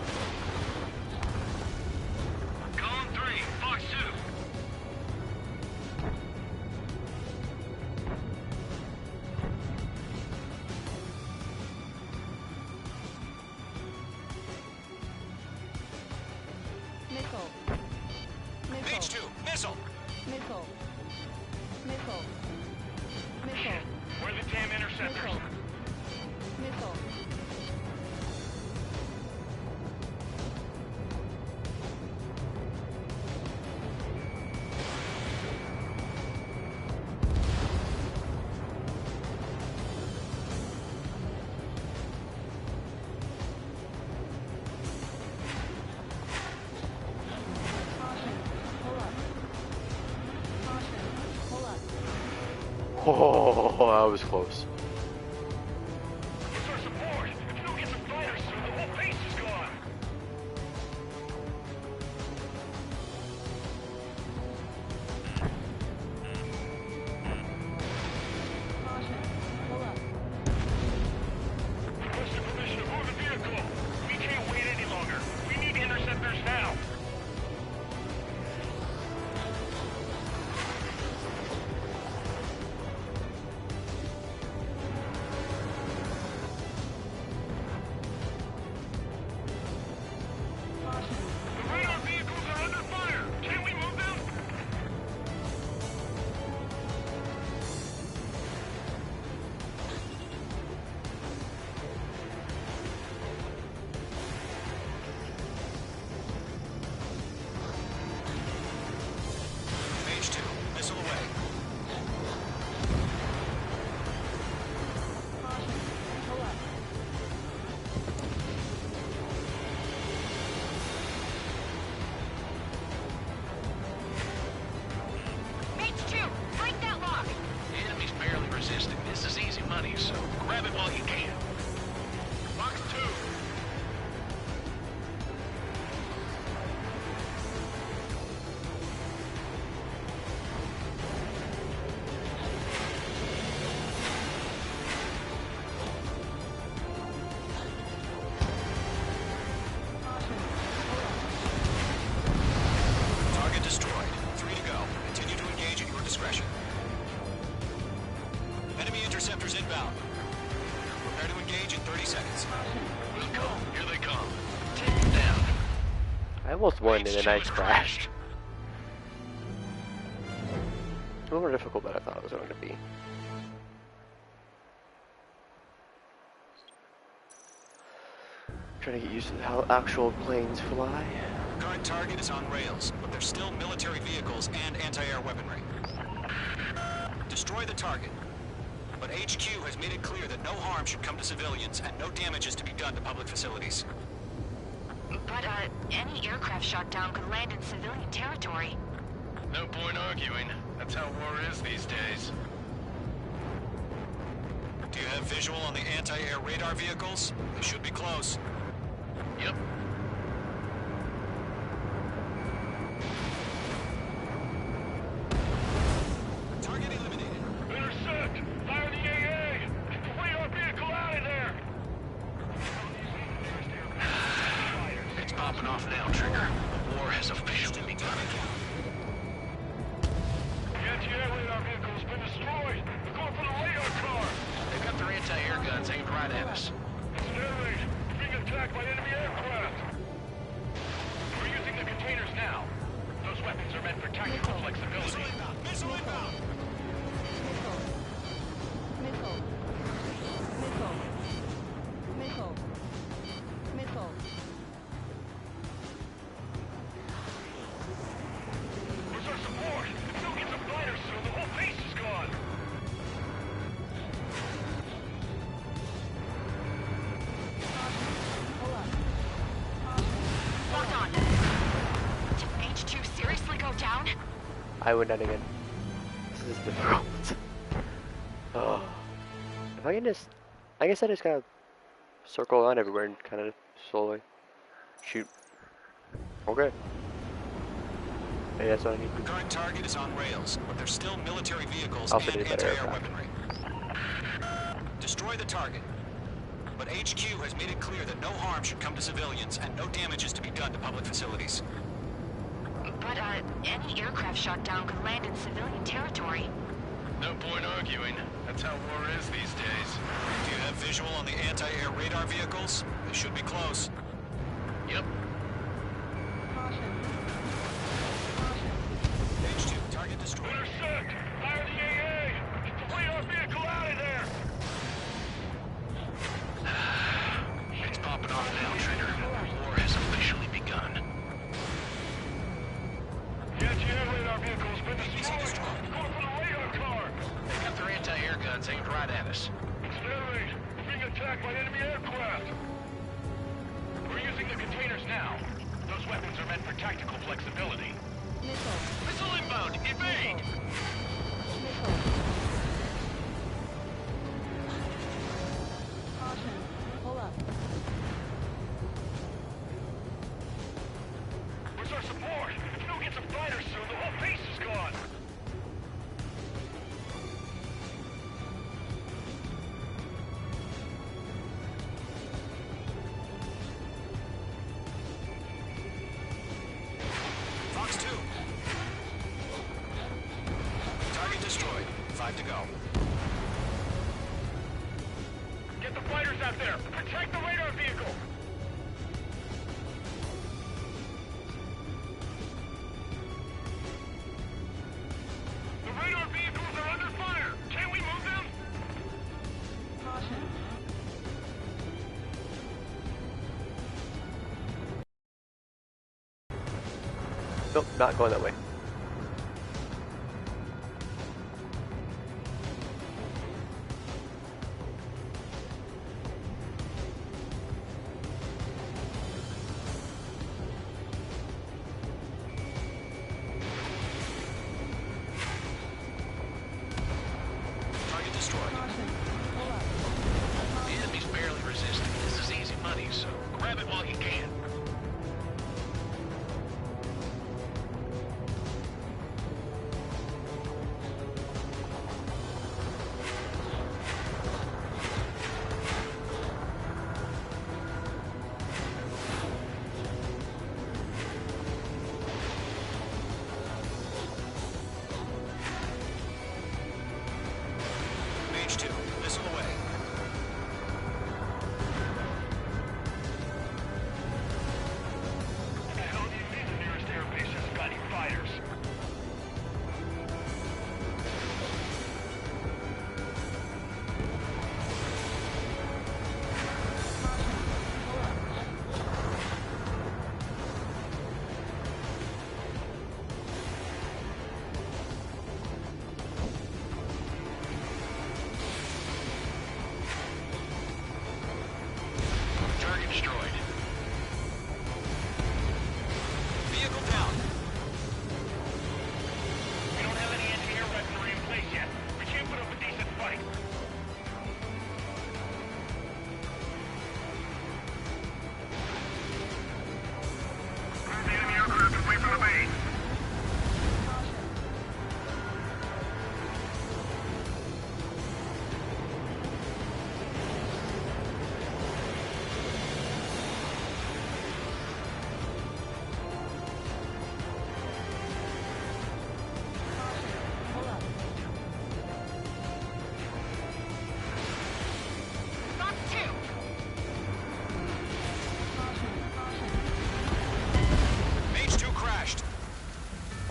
Column 3, Fox 2. Missile. Mage 2, missile. Missile. Missile. Missile. Where are the damn interceptors? Missile. Caution. Pull up. Caution. Pull up. Oh, that was close. Where's our support? If we don't get some fighters soon, the whole base is gone. Caution. Pull up. Requesting permission to move the vehicle. We can't wait any longer. We need interceptors now. Caution. The radar vehicles are under fire. Can we move them? Mage 2, missile away. Caution. Pull up. Mage 2, break that lock! The enemy's barely resisting. This is easy money, so grab it while you can. Fox 2. Caution. Pull up. Target destroyed. 3 to go. Continue to engage at your discretion. Enemy interceptors inbound. Prepare to engage in 30 seconds. We'll go. Here they come. Take them down. I almost won in Mage a 2 nice has crash. crashed. A little more difficult than I thought it was going to be. Trying to get used to how actual planes fly. Current target is on rails, but there's still military vehicles and anti-air weaponry. Destroy the target. But HQ has made it clear that no harm should come to civilians and no damage is to be done to public facilities. But, any aircraft shot down could land in civilian territory. No point arguing. That's how war is these days. Do you have visual on the anti-air radar vehicles? They should be close. Yep. Target eliminated. Intercept! Fire the AA! Complete our vehicle out of there! It's popping off now, Trigger. The war has officially begun. The anti-air radar vehicle has been destroyed! They're going for the radar car! They've got their anti-air guns aimed right at us. Sterling, we're being attacked by enemy aircraft! We're using the containers now. Those weapons are meant for tactical flexibility. Missile inbound! Missile. Missile. Missile. Missile. Where's our support? If we don't get some fighters soon, the whole base is gone! Lock on. Did H2 seriously go down? I went down again. This is difficult. Oh. If I can just... I guess I just gotta circle around everywhere and kind of slowly shoot. Okay. Maybe that's what I need to The do. current target is on rails, but there's still military vehicles Also and need a better anti-air aircraft. weaponry. Destroy the target. But HQ has made it clear that no harm should come to civilians and no damage is to be done to public facilities. But, any aircraft shot down could land in civilian territory. No point arguing. That's how war is these days. Do you have visual on the anti-air radar vehicles? They should be close. Yep. Caution. H2, target destroyed. Intercept! Fire the AA! Complete our vehicle out of there! It's popping off now, Trigger. The war has officially begun. The anti-air radar vehicle has been destroyed! Going for the radar car! They've got their anti-air guns aimed right at us. Sterling, we're being attacked by enemy aircraft! We're using the containers now. Those weapons are meant for tactical flexibility. Missile. Missile inbound! Evade! Missile. Caution. Pull up. Where's our support? If we don't get some fighters soon, the whole base is gone! Fox 2. Target destroyed. 5 to go. Get the fighters out there! Protect the radar vehicle! The radar vehicles are under fire! Can't we move them? Caution. Nope, not going that way. Target destroyed. Caution. Pull up. The enemy's barely resisting. This is easy money, so grab it while you can.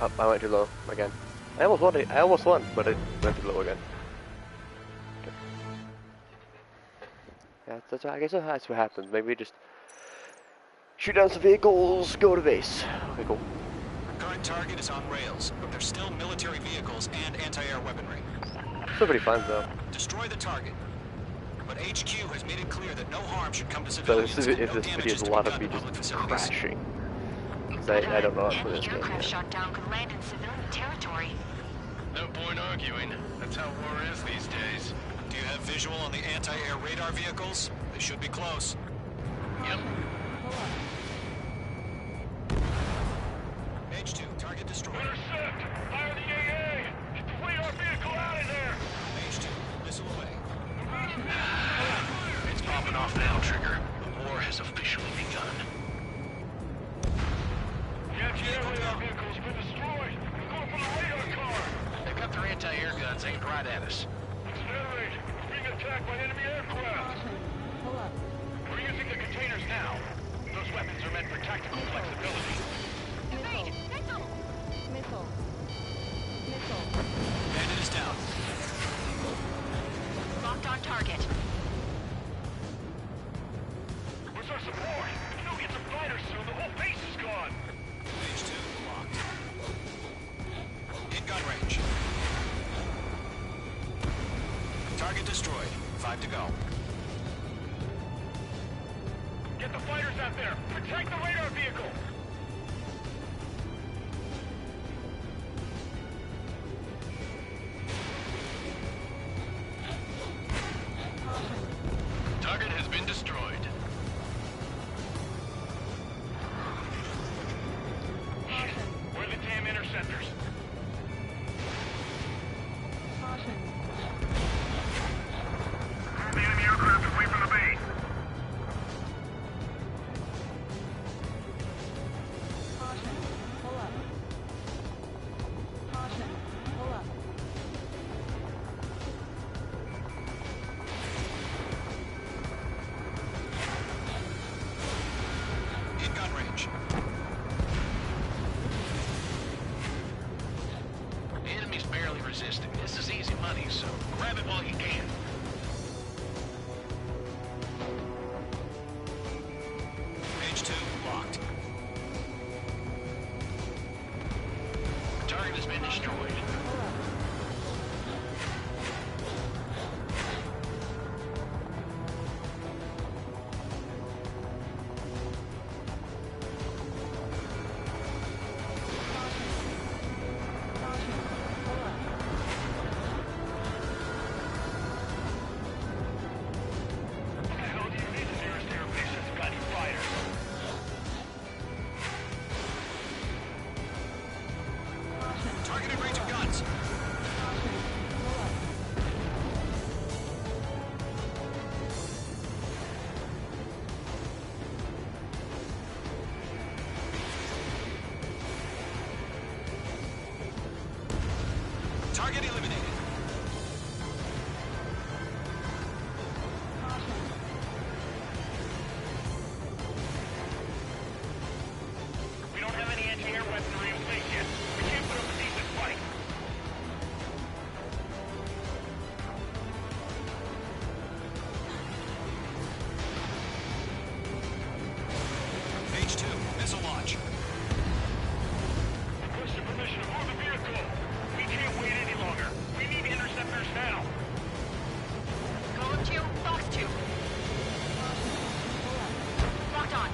Oh, I went too low again. I almost won, but it went too low again. Okay. Yeah, I guess that's what happens. Maybe just shoot down some vehicles, go to base. Okay, cool. Current target is on rails, but there's still military vehicles and anti-air weaponry. Still pretty fun though. Destroy the target. But HQ has made it clear that no harm should come to So civilians. this video is a lot of me just crashing. I don't know how to this game. Aircraft shot down could land in civilian territory. No point arguing. That's how war is these days. Do you have visual on the anti-air radar vehicles? They should be close. Yep. H2, target destroyed. Intercept! Fire the AA! Get the radar vehicle out of there! H2, missile away. It's popping off now, Trigger. The war has officially begun. The anti-air radar vehicle's been destroyed! We're going for the radar car! They've got their anti-air guns aimed right at us. Accelerate! We're being attacked by enemy aircraft! Pull up. We're using the containers now. Those weapons are meant for tactical flexibility. Missile. Missile. Missile. Bandit is down. Locked on target. Where's our support? If we don't get some fighters soon, the whole base is gone! H2, locked. In gun range. Target destroyed. 5 to go. Get the fighters out there! Protect the radar vehicle! Target has been destroyed. Where are the damn interceptors? Caution. The enemy aircraft away from the base. Caution. Pull up. Caution. Pull up. In gun range. The enemy's barely resisting. This is easy money, so grab it while you can. H2, locked. The target has been destroyed. What the hell do you mean the nearest air base hasn't got any fighters? Target in range of guns. Target eliminated. We don't have any anti-air weaponry in place yet. We can't put up a decent fight. H2, missile launch. Requesting permission to move the vehicle. We can't wait any longer. We need interceptors now. Golem 2, Fox 2. Locked on.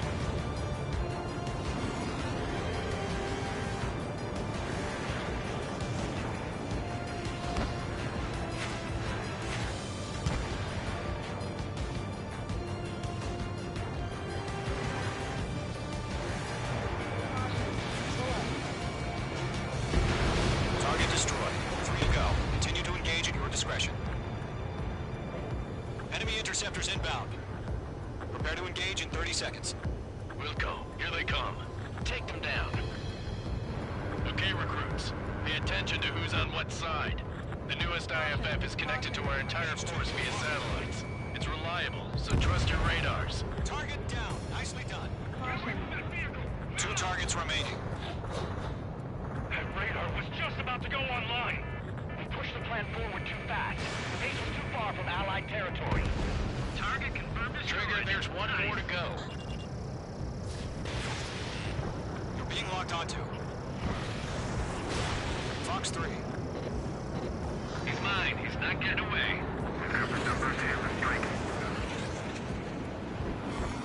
Target destroyed. 3 to go. Continue to engage at your discretion. Enemy interceptors inbound. Prepare to engage in 30 seconds. We'll go. Here they come. Take them down. Okay, recruits. Pay attention to who's on what side. The newest IFF is connected to our entire force via satellites. It's reliable, so trust your radars. Target down. Nicely done. 2 targets remaining. radar was just about to go online. We pushed the plan forward too fast. The base was too far from Allied territory. Target confirmed as Trigger, there's one more to go. You're being locked onto. Fox 3. He's mine. He's not getting away.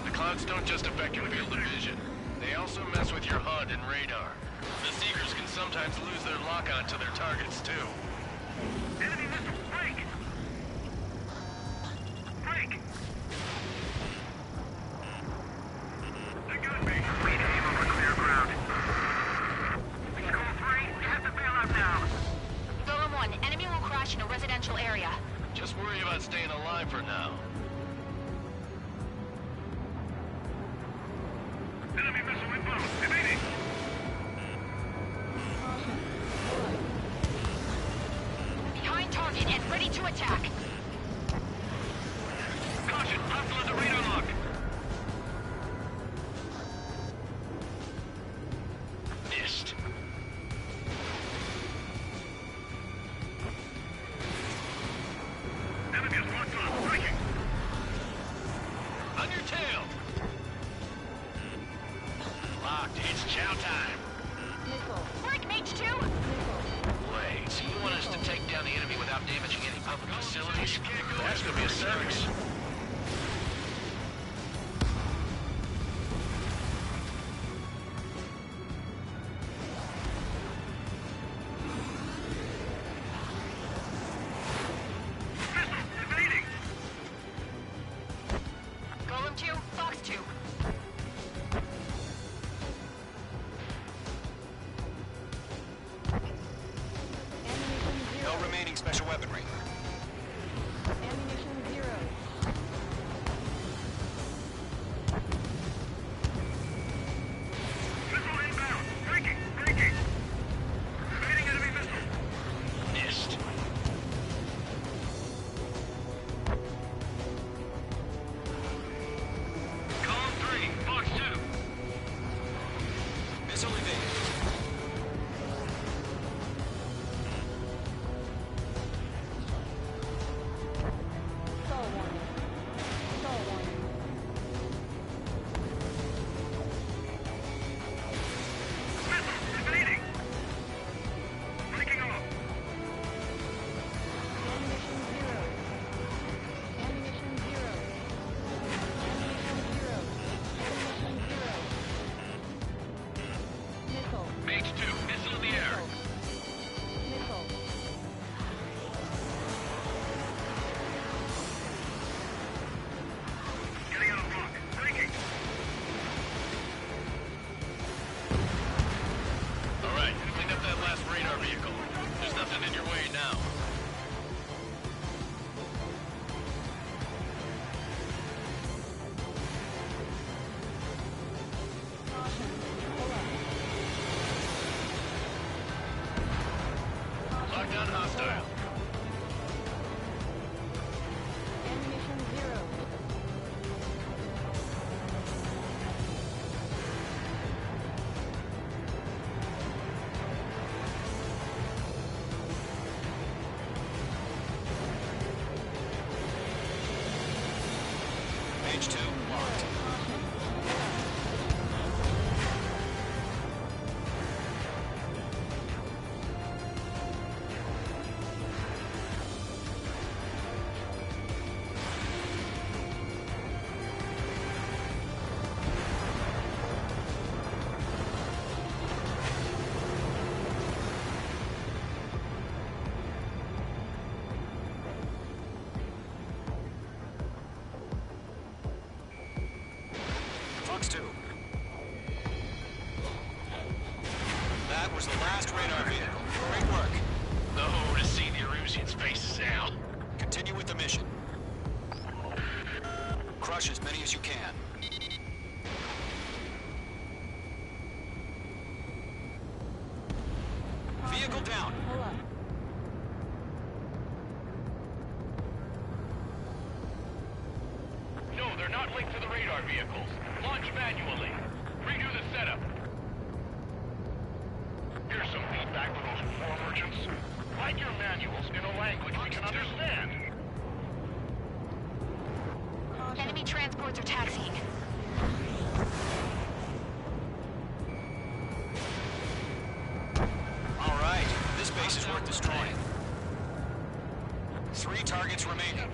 The clouds don't just affect your field of vision. They also mess with your HUD and radar. The Seekers can sometimes lose their lock-on to their targets, too. Enemy missile, break! Break! They got me. We need him over clear ground. Control 3, you have to bail out now. Golem 1, enemy will crash in a residential area. Just worry about staying alive for now. Enemy missile inbound. Evading. Behind target and ready to attack. Caution, hostile at the radar lock. Missed. Enemy is locked on. Breaking. On your tail! Locked. It's chow time. Break, Mage 2! Wait, so you want us to take down the enemy without damaging any public facilities? That's gonna be a circus. Evading. Golem 2, Fox 2. No remaining special weaponry. Ammunition 0. Missile inbound. Breaking. Breaking. Evading enemy missile. Missed. Column 3, Fox 2. Missile evaded. Stall warning. Stall warning. Missile evading. Breaking off. Ammunition 0. Ammunition 0. Ammunition 0. Ammunition 0. Missile. Mage 2, missile in the air. Missile. Getting out of lock. Breaking. Alright, clean up that last radar vehicle. There's nothing in your way now. Caution. Pull up. Lockdown hostile. Ammunition 0. Page 2, locked. Fox 2. That was the last radar vehicle. Great work. Oh, to see the Erusians' faces now. Continue with the mission. Crush as many as you can. Vehicle down. Pull up. No, they're not linked to the radar vehicles. Launch manually. Redo the setup. Here's some feedback War merchants. Write your manuals in a language we can understand. Enemy transports are taxiing. All right, this base is worth destroying. 3 targets remaining.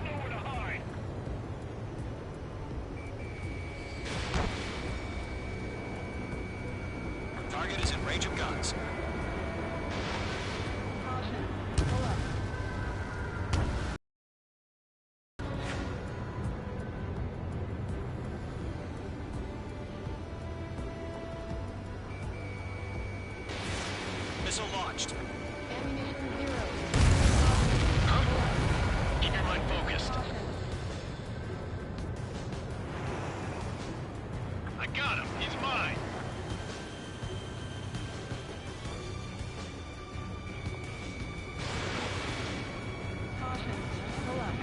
Target is in range of guns. Missile launched. Keep your mind focused. I got him. He's mine.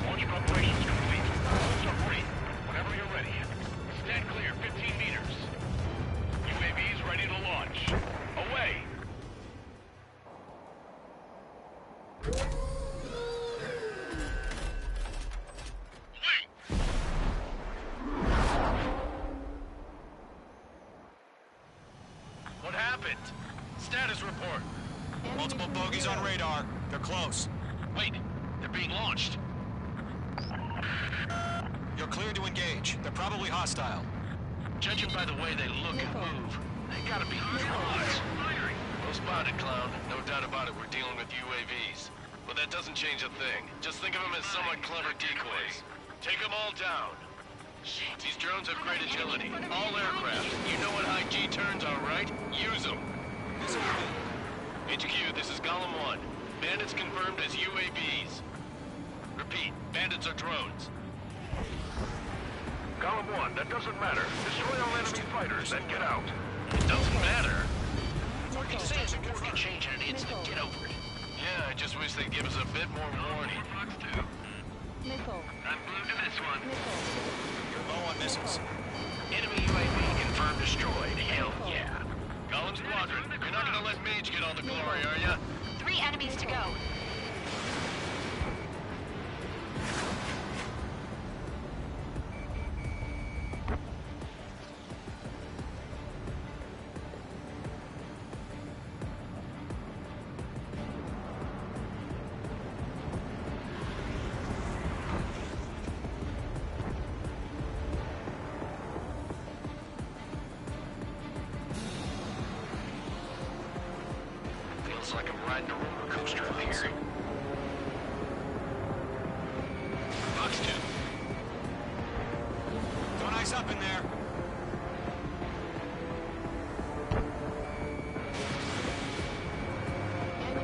Launch preparations complete. Submarine, whenever you're ready. Stand clear 15 meters. UAVs ready to launch. Away! What happened? Status report. Multiple bogeys on radar. They're close. Wait, they're being launched. You're cleared to engage. They're probably hostile. Judging by the way they look and move, they gotta be drones. Well spotted, clown. No doubt about it, we're dealing with UAVs. But that doesn't change a thing. Just think of them as somewhat clever decoys. Take them all down. These drones have great agility. All aircraft. You know what high G turns are, right? Use them. HQ, this is Golem 1. Bandits confirmed as UAVs. Repeat, bandits are drones. Golem 1, that doesn't matter. Destroy all enemy fighters, then get out. It doesn't matter. Saying the war can change in an instant. Get over it. Yeah, I just wish they'd give us a bit more warning. Missile. I'm glued to this one. You're low on missiles. Enemy UAV confirmed destroyed. Hell yeah. Golem Squadron, you're not gonna let Mage get all the glory, are ya? 3 enemies to go. Feels like I'm riding a roller coaster up here. Fox 2. Don't ice up in there.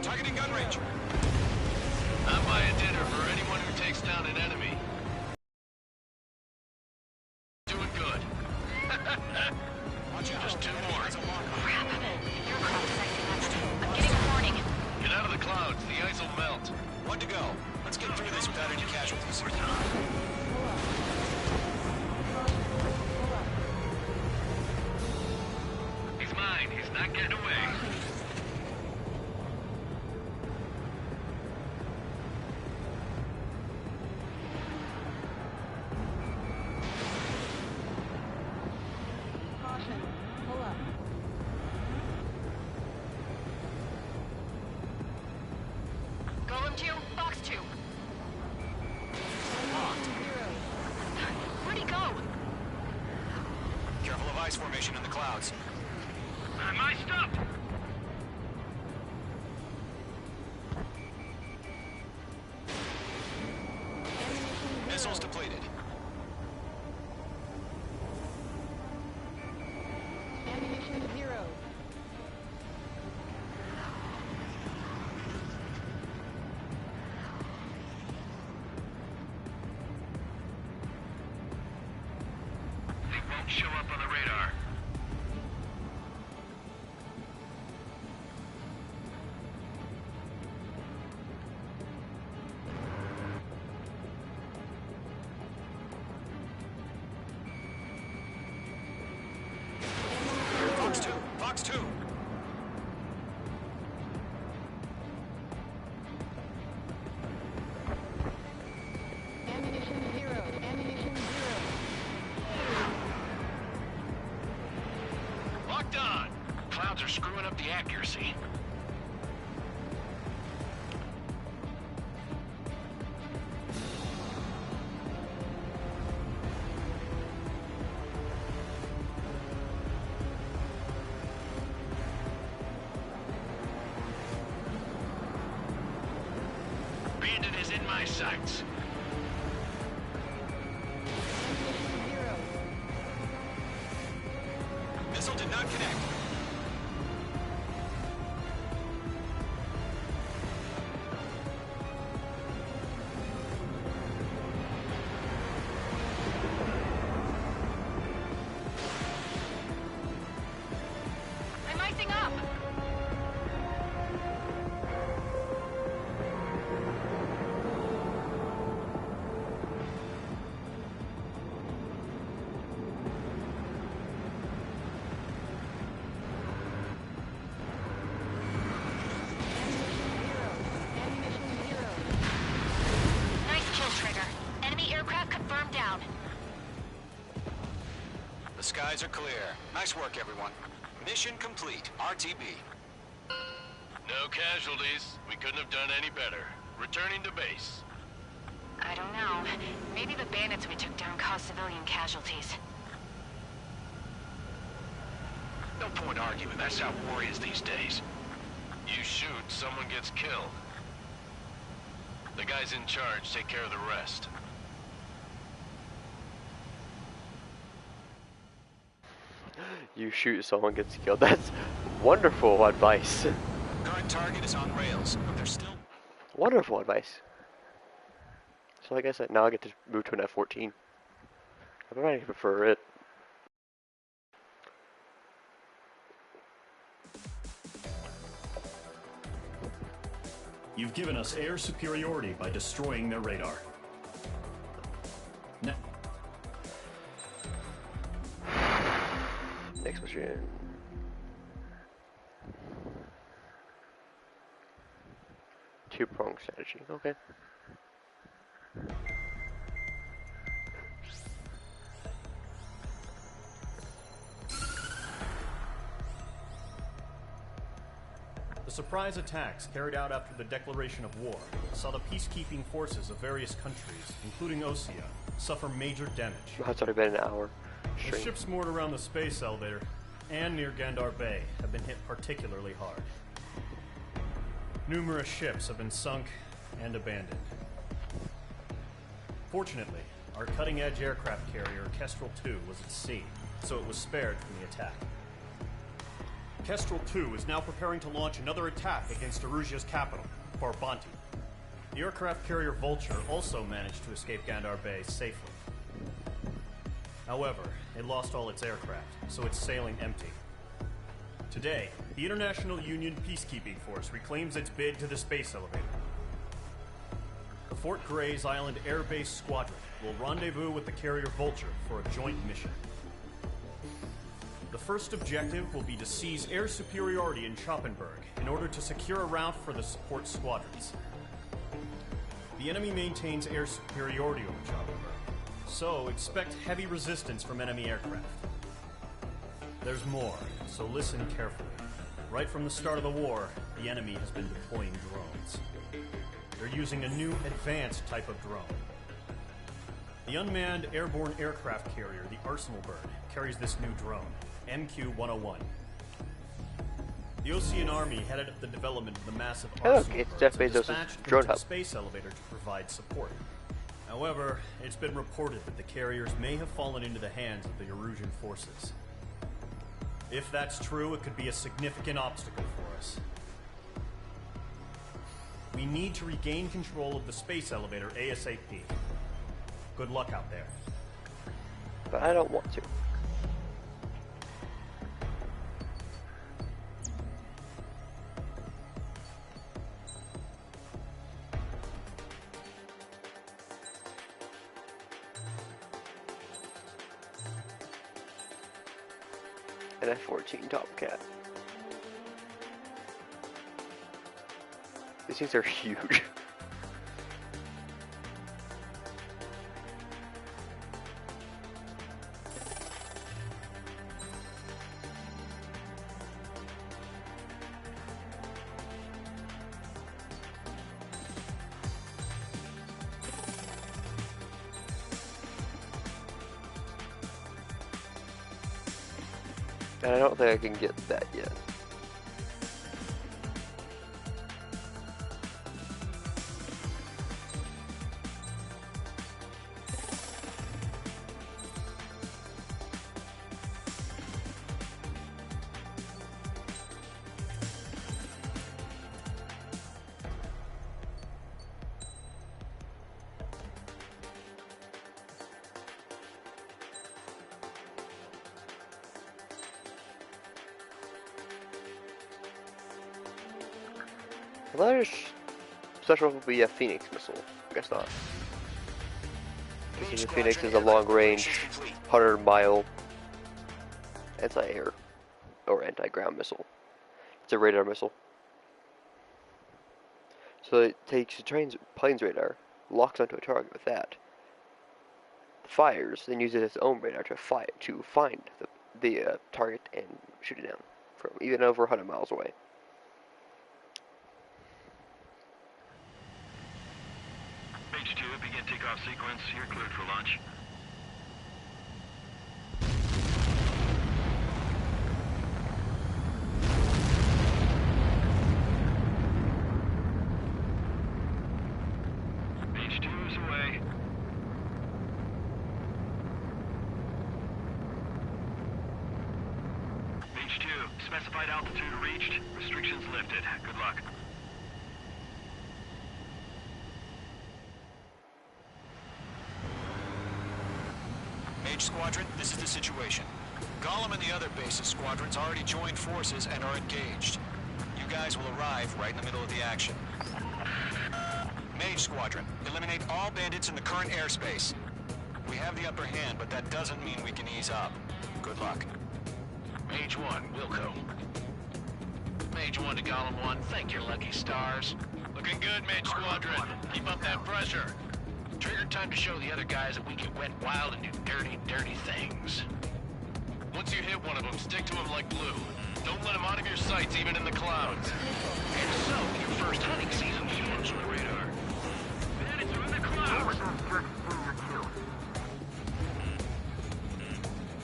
Targeting gun range. I'm buying dinner for anyone who takes down an enemy. Doing good. Watch out. Just 2 more. Crap. Aircraft sighting left. I'm getting a warning. Get out of the clouds. The ice will melt. 1 to go. Let's get through this without any casualties. He's mine. He's not getting away. Caution. Pull up. Golem 2, Fox 2. Where'd he go? Careful of ice formation in the clouds. I'm iced up. Missiles depleted. Ammunition 0. They won't show up on the radar. Fox 2. Fox 2. accuracy. Bandit is in my sights. Missile did not connect. I'm icing up! Nice kill, Trigger. Enemy aircraft confirmed down. The skies are clear. Nice work, everyone. Mission complete. RTB. No casualties. We couldn't have done any better. Returning to base. I don't know. Maybe the bandits we took down caused civilian casualties. No point arguing. That's how war is these days. You shoot, someone gets killed. The guys in charge take care of the rest. You shoot, someone gets killed. That's wonderful advice. Current target is on rails, but they're still... Wonderful advice. So like I said, now I get to move to an F-14. I might prefer it. You've given us air superiority by destroying their radar. Next mission. Two-pronged strategy. Okay. The surprise attacks carried out after the declaration of war saw the peacekeeping forces of various countries, including Osea, suffer major damage. It's already been an hour. The ships moored around the space elevator and near Gandar Bay have been hit particularly hard. Numerous ships have been sunk and abandoned. Fortunately, our cutting-edge aircraft carrier, Kestrel II, was at sea, so it was spared from the attack. Kestrel II is now preparing to launch another attack against Erusia's capital, Farbanti. The aircraft carrier Vulture also managed to escape Gandar Bay safely. However, it lost all its aircraft, so it's sailing empty. Today, the International Union Peacekeeping Force reclaims its bid to the space elevator. The Fort Grays Island Air Base Squadron will rendezvous with the carrier Vulture for a joint mission. The first objective will be to seize air superiority in Schoppenberg in order to secure a route for the support squadrons. The enemy maintains air superiority over Schoppenberg, so expect heavy resistance from enemy aircraft. There's more, so listen carefully. Right from the start of the war, the enemy has been deploying drones. They're using a new advanced type of drone. The unmanned airborne aircraft carrier, the Arsenal Bird, carries this new drone, MQ-101. The Osean Army headed up the development of the massive Arsenal it's Birds Jeff and Bezos' dispatched them drone to the hub. space elevator to provide support. However, it's been reported that the carriers may have fallen into the hands of the Erusian forces. If that's true, it could be a significant obstacle for us. We need to regain control of the space elevator ASAP. Good luck out there. But I don't want to. An F-14 Top Cat. These things are huge. And I don't think I can get that yet. Another special would be a Phoenix missile. I guess not. Because the Phoenix is a long-range, 100-mile anti-air or anti-ground missile. It's a radar missile. So it takes the plane's radar, locks onto a target with that, fires, then uses its own radar to find the target and shoot it down from even over 100 miles away. H2, begin takeoff sequence. You're cleared for launch. H2 is away. H2, specified altitude reached. Restrictions lifted. Good luck. Mage Squadron, this is the situation. Gollum and the other bases squadrons already joined forces and are engaged. You guys will arrive right in the middle of the action. Mage Squadron, eliminate all bandits in the current airspace. We have the upper hand, but that doesn't mean we can ease up. Good luck. Mage 1, Wilco. Mage 1 to Gollum 1, thank your lucky stars. Looking good, Mage Squadron. Keep up that pressure. Trigger time to show the other guys that we can wet wild and do dirty, dirty things. Once you hit one of them, stick to him like glue. Don't let him out of your sights, even in the clouds. And so, your first hunting season begins on the radar. Bandits are in the clouds!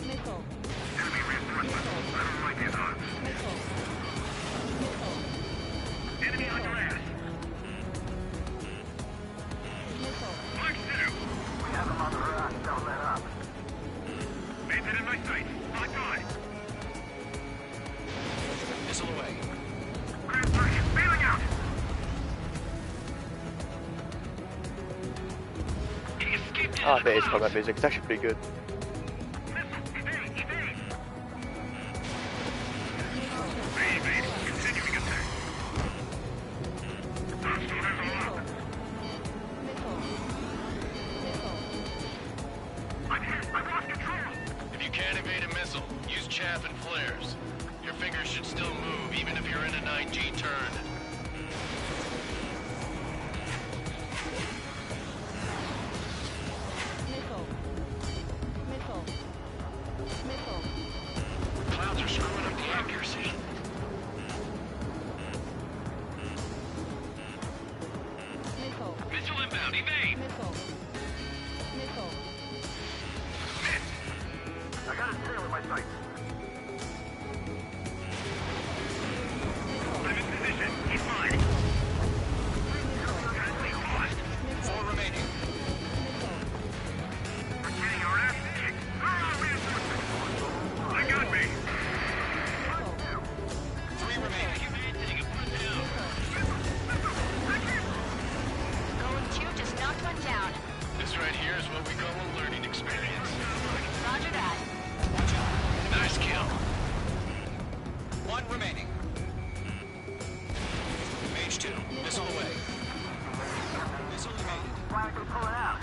Missile. Enemy reinforcements. I don't like these odds. Missile. Enemy on your ass. Missile. Mark 2. We have them on the run. Don't let up. Made it in my sight. Lock on. Missile away. Grand 3, bailing out. He escaped into the Base clouds. combat music. It's actually pretty good. If you can't evade a missile, use chaff and flares. Your fingers should still move, even if you're in a 9G turn. Missile. Missile. Missile. Clouds are screwing up the accuracy. Missile. Missile inbound, evade! Missile. Missile. I got his tail in my sights. I'm in position. He's mine. 4 remaining. We're getting our ass kicked. Reinforcements. I got me. 3 remaining. Going 2 just knocked one down. This right here is what we call a learning experience. Roger that. Nice kill. 1 remaining. Mage 2, missile away. Missile evaded. Why are they pulling out?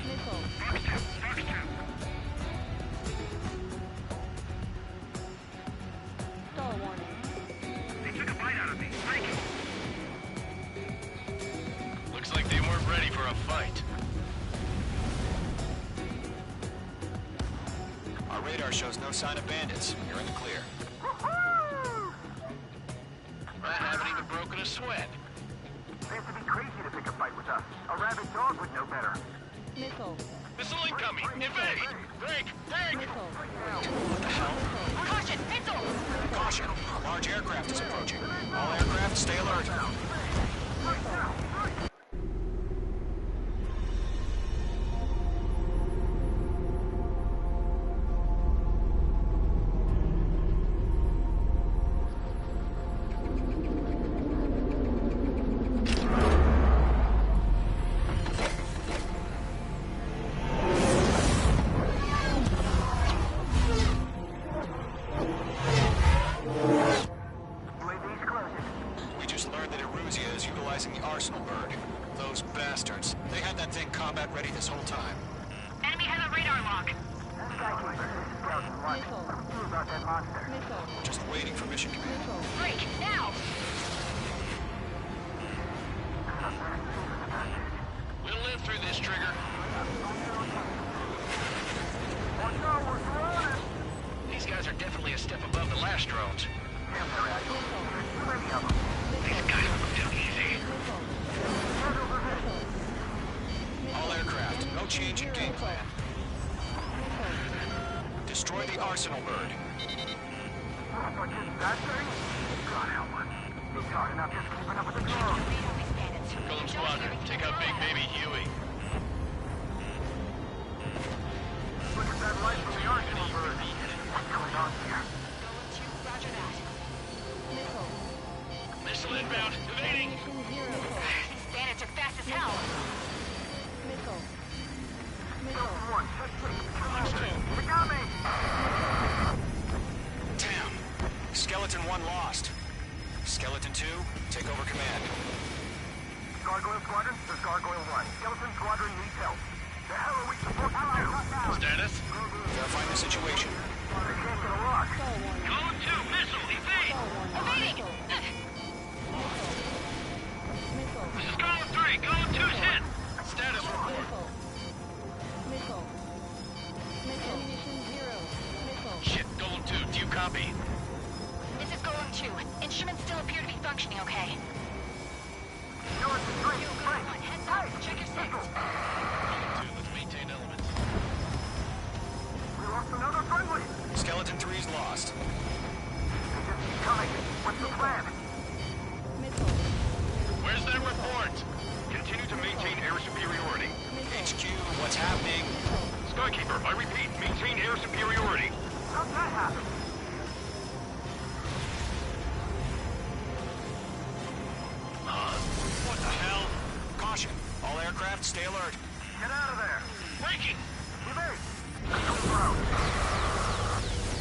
Missile. Fox 2. Fox 2. Stall warning. They took a bite out of me. Thank you. Looks like they weren't ready for a fight. Our radar shows no sign of bandits. You're in the clear. I haven't even broken a sweat. They have to be crazy to pick a fight with us. A rabid dog would know better. Missile. Missile incoming! Evade! Break! Break! Missile. What the hell? Caution! Missiles! Caution! A large aircraft is approaching. All aircraft, stay alert. We just learned that Eruzia is utilizing the Arsenal bird. Those bastards. They had that thing combat ready this whole time. Enemy has a radar lock. Missile. Just waiting for mission command. Break! Now! We'll live through this, Trigger. These guys are definitely a step above the last drones. These guys move too easy. All aircraft, no change in game plan. Destroy the Arsenal bird. Golem Squadron, take out Big Baby Huey. Look at that light from the Arsenal bird. What's going on here? Roger that. Missile. Missile inbound, evading! Mission 0. These bandits are fast as hell. Missile. We got me! Damn. Skeleton 1 lost. Skeleton 2, take over command. Gargoyle Squadron, this is Gargoyle 1. Skeleton Squadron needs help. The hell are we supposed to do? Status? Verifying the situation. They can't get a lock. Golem 2, missile, evade! Evading! This is Golem 3, Golem 2's hit! Status report. Missile. Missile. Ammunition 0. Missile. Shit, Golem 2, do you copy? This is Golem 2. Instruments still appear to be functioning okay. Heads up. Check your signals. Golem 2, let's maintain elements. We lost another friendly. Skeleton 3's lost. They just keep coming. What's the plan? Missile. Where's that report? Continue to maintain air superiority. HQ, what's happening? Skykeeper, I repeat, maintain air superiority. How'd that happen? What the hell? Caution. All aircraft, stay alert. Get out of there. Breaking! Evade.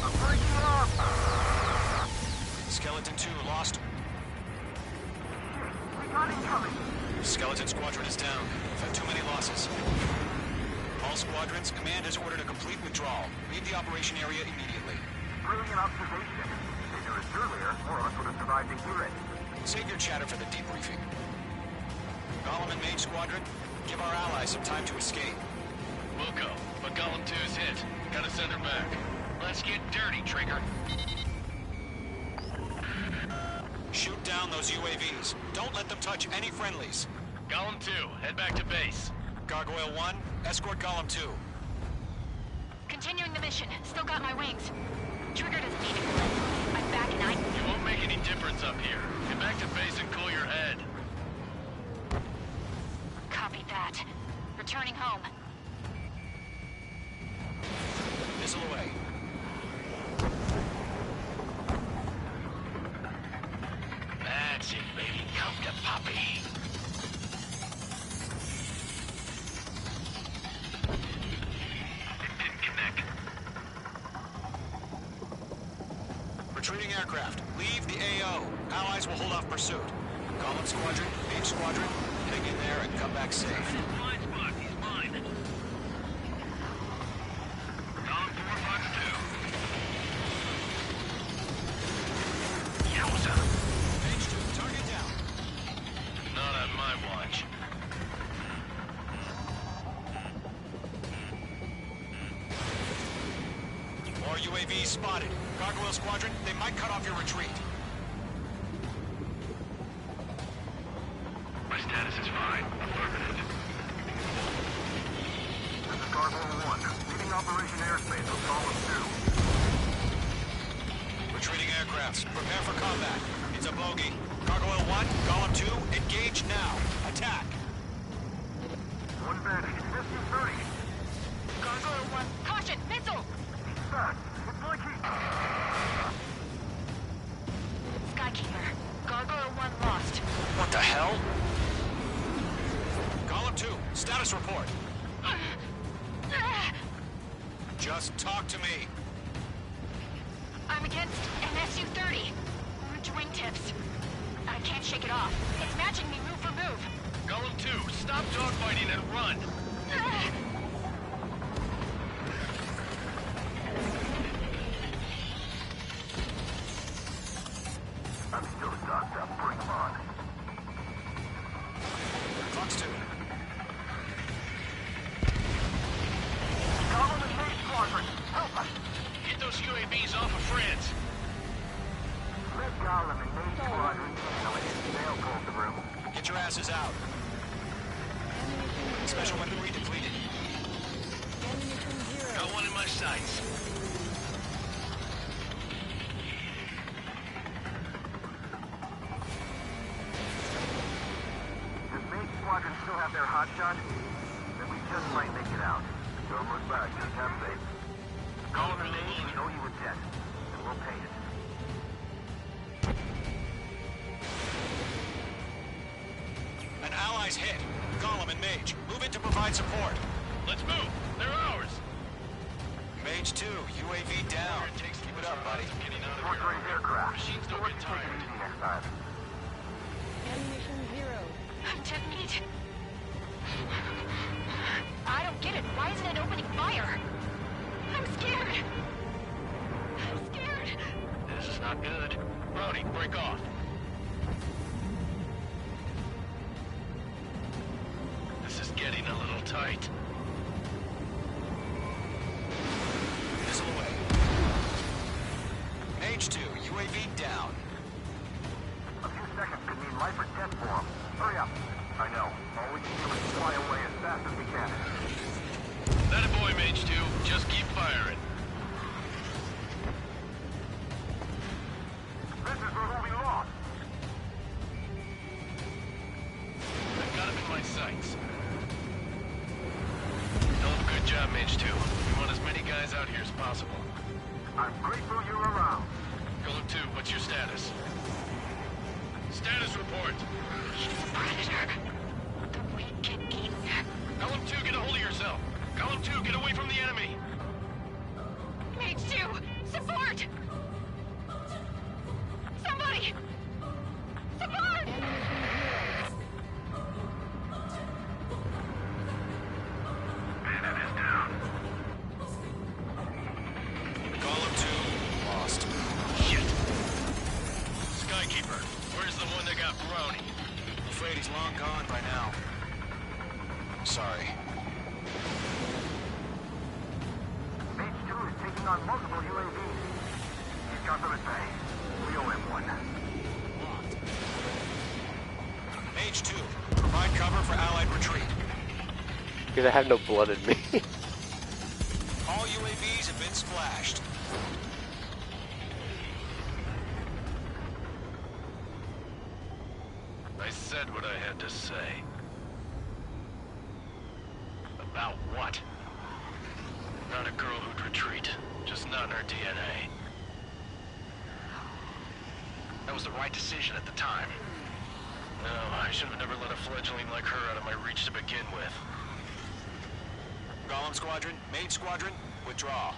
I'm breaking off. Skeleton 2 lost. We got incoming. Skeleton Squadron is down. We've had too many losses. All squadrons, command has ordered a complete withdrawal. Leave the operation area immediately. Brilliant observation. If you was earlier, more of us would have survived the hearing. Save your chatter for the debriefing. Golem and Mage Squadron, give our allies some time to escape. We'll go, but Golem 2's hit. Gotta send her back. Let's get dirty, Trigger. Shoot down those UAVs. Don't let them touch any friendlies. Golem 2, head back to base. Gargoyle 1, escort Golem 2. Continuing the mission. Still got my wings. Trigger doesn't need it. I'm back and You won't make any difference up here. Get back to base and cool your head. Copy that. Returning home. Missile away. That's it, baby. Come to Poppy. It didn't connect. Retreating aircraft. Leave the AO. Allies will hold off pursuit. Golem Squadron, Mage Squadron, hang in there and come back safe. Blind spot, he's mine. Golem 4, Fox 2. Yowza. Mage 2, target down. Not on my watch. More UAVs spotted. Gargoyle Squadron, they might cut off your retreat. My status is fine. Affirmative. Operation Airspace with Column 2. Retreating aircrafts. Prepare for combat. It's a bogey. Gargoyle 1, Column 2, engage now. Attack. One bandit. SU-30. Gargoyle 1, caution, missile! Back. It's like he... Skykeeper, Gargoyle 1 lost. What the hell? Column 2, status report. Just talk to me. I'm against an SU-30. Orange wingtips. I can't shake it off. It's matching me move for move. Golem 2, stop dogfighting and run! I'm still stocked up. Bring them on. Fox 2. Column and Main Squadron. Help us. Get those UAVs off of France. Let Gollum and Main Squadron handle it. They'll pull through. Get your asses out. Special weaponry depleted. Got one in my sights. Does Main Squadron still have their hotshot? Then we just might make it out. Don't look back, just have faith. Column and Main, we owe you a debt, and we'll pay it. An ally's hit. Golem and Mage, move in to provide support. Let's move. They're ours. Mage 2, UAV down. Keep it up, buddy. Fort Gray's aircraft. Machines don't get tired. Easy next time. Ammunition 0. I'm dead meat. I don't get it. Why isn't it opening fire? I'm scared. I'm scared. This is not good. Brody, break off. This is getting a little tight. Missile away. Mage 2, UAV down. A few seconds could mean life or death for them. Hurry up. I know. All we can do is fly away as fast as we can. That a boy, Mage 2. Just keep firing. This is where we'll be lost. I've got him in my sights. Hell of a good job, Mage 2. We want as many guys out here as possible. I'm grateful you're around. Golem 2, what's your status? Status report. Predator. The weak get eaten. Golem 2, get a hold of yourself. Golem 2, get away from the enemy. Mage 2, support! Somebody! Support! Bandit is down. Golem 2, lost. Shit. Skykeeper, where's the one that got brownie? I'm afraid he's long gone by now. Sorry. Mage 2 is taking on multiple UAVs. He's got them at bay. We owe him one. Mage 2, provide cover for Allied retreat. Because I have no blood in me. All UAVs have been splashed. I said what I had to say. About what? Not a girl who'd retreat. Just not in her DNA. That was the right decision at the time. No, I should have never let a fledgling like her out of my reach to begin with. Golem Squadron, Mage Squadron, withdraw.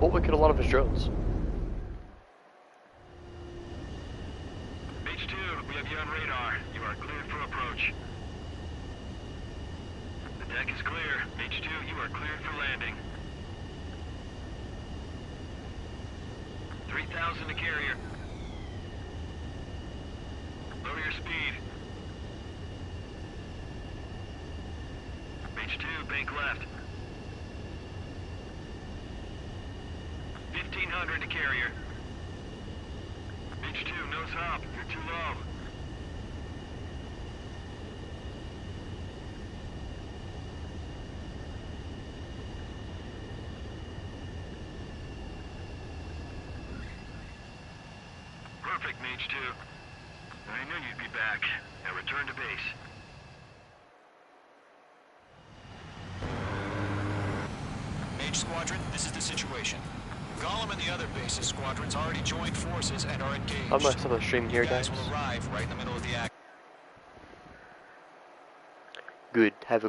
Oh, we killed a lot of his drones. Mage 2, we have you on radar. You are cleared for approach. The deck is clear. Mage 2, you are cleared for landing. 3,000 to carrier. Lower your speed. bank left. 1500 to carrier. H2, no stop. You're too low. Perfect, Mage 2. I knew you'd be back. Now return to base. Mage Squadron, this is the situation. Golem and the other bases squadrons already joined forces and are engaged. I'm gonna stop the stream here, guys. Will arrive right in the middle of the action. Good. Have a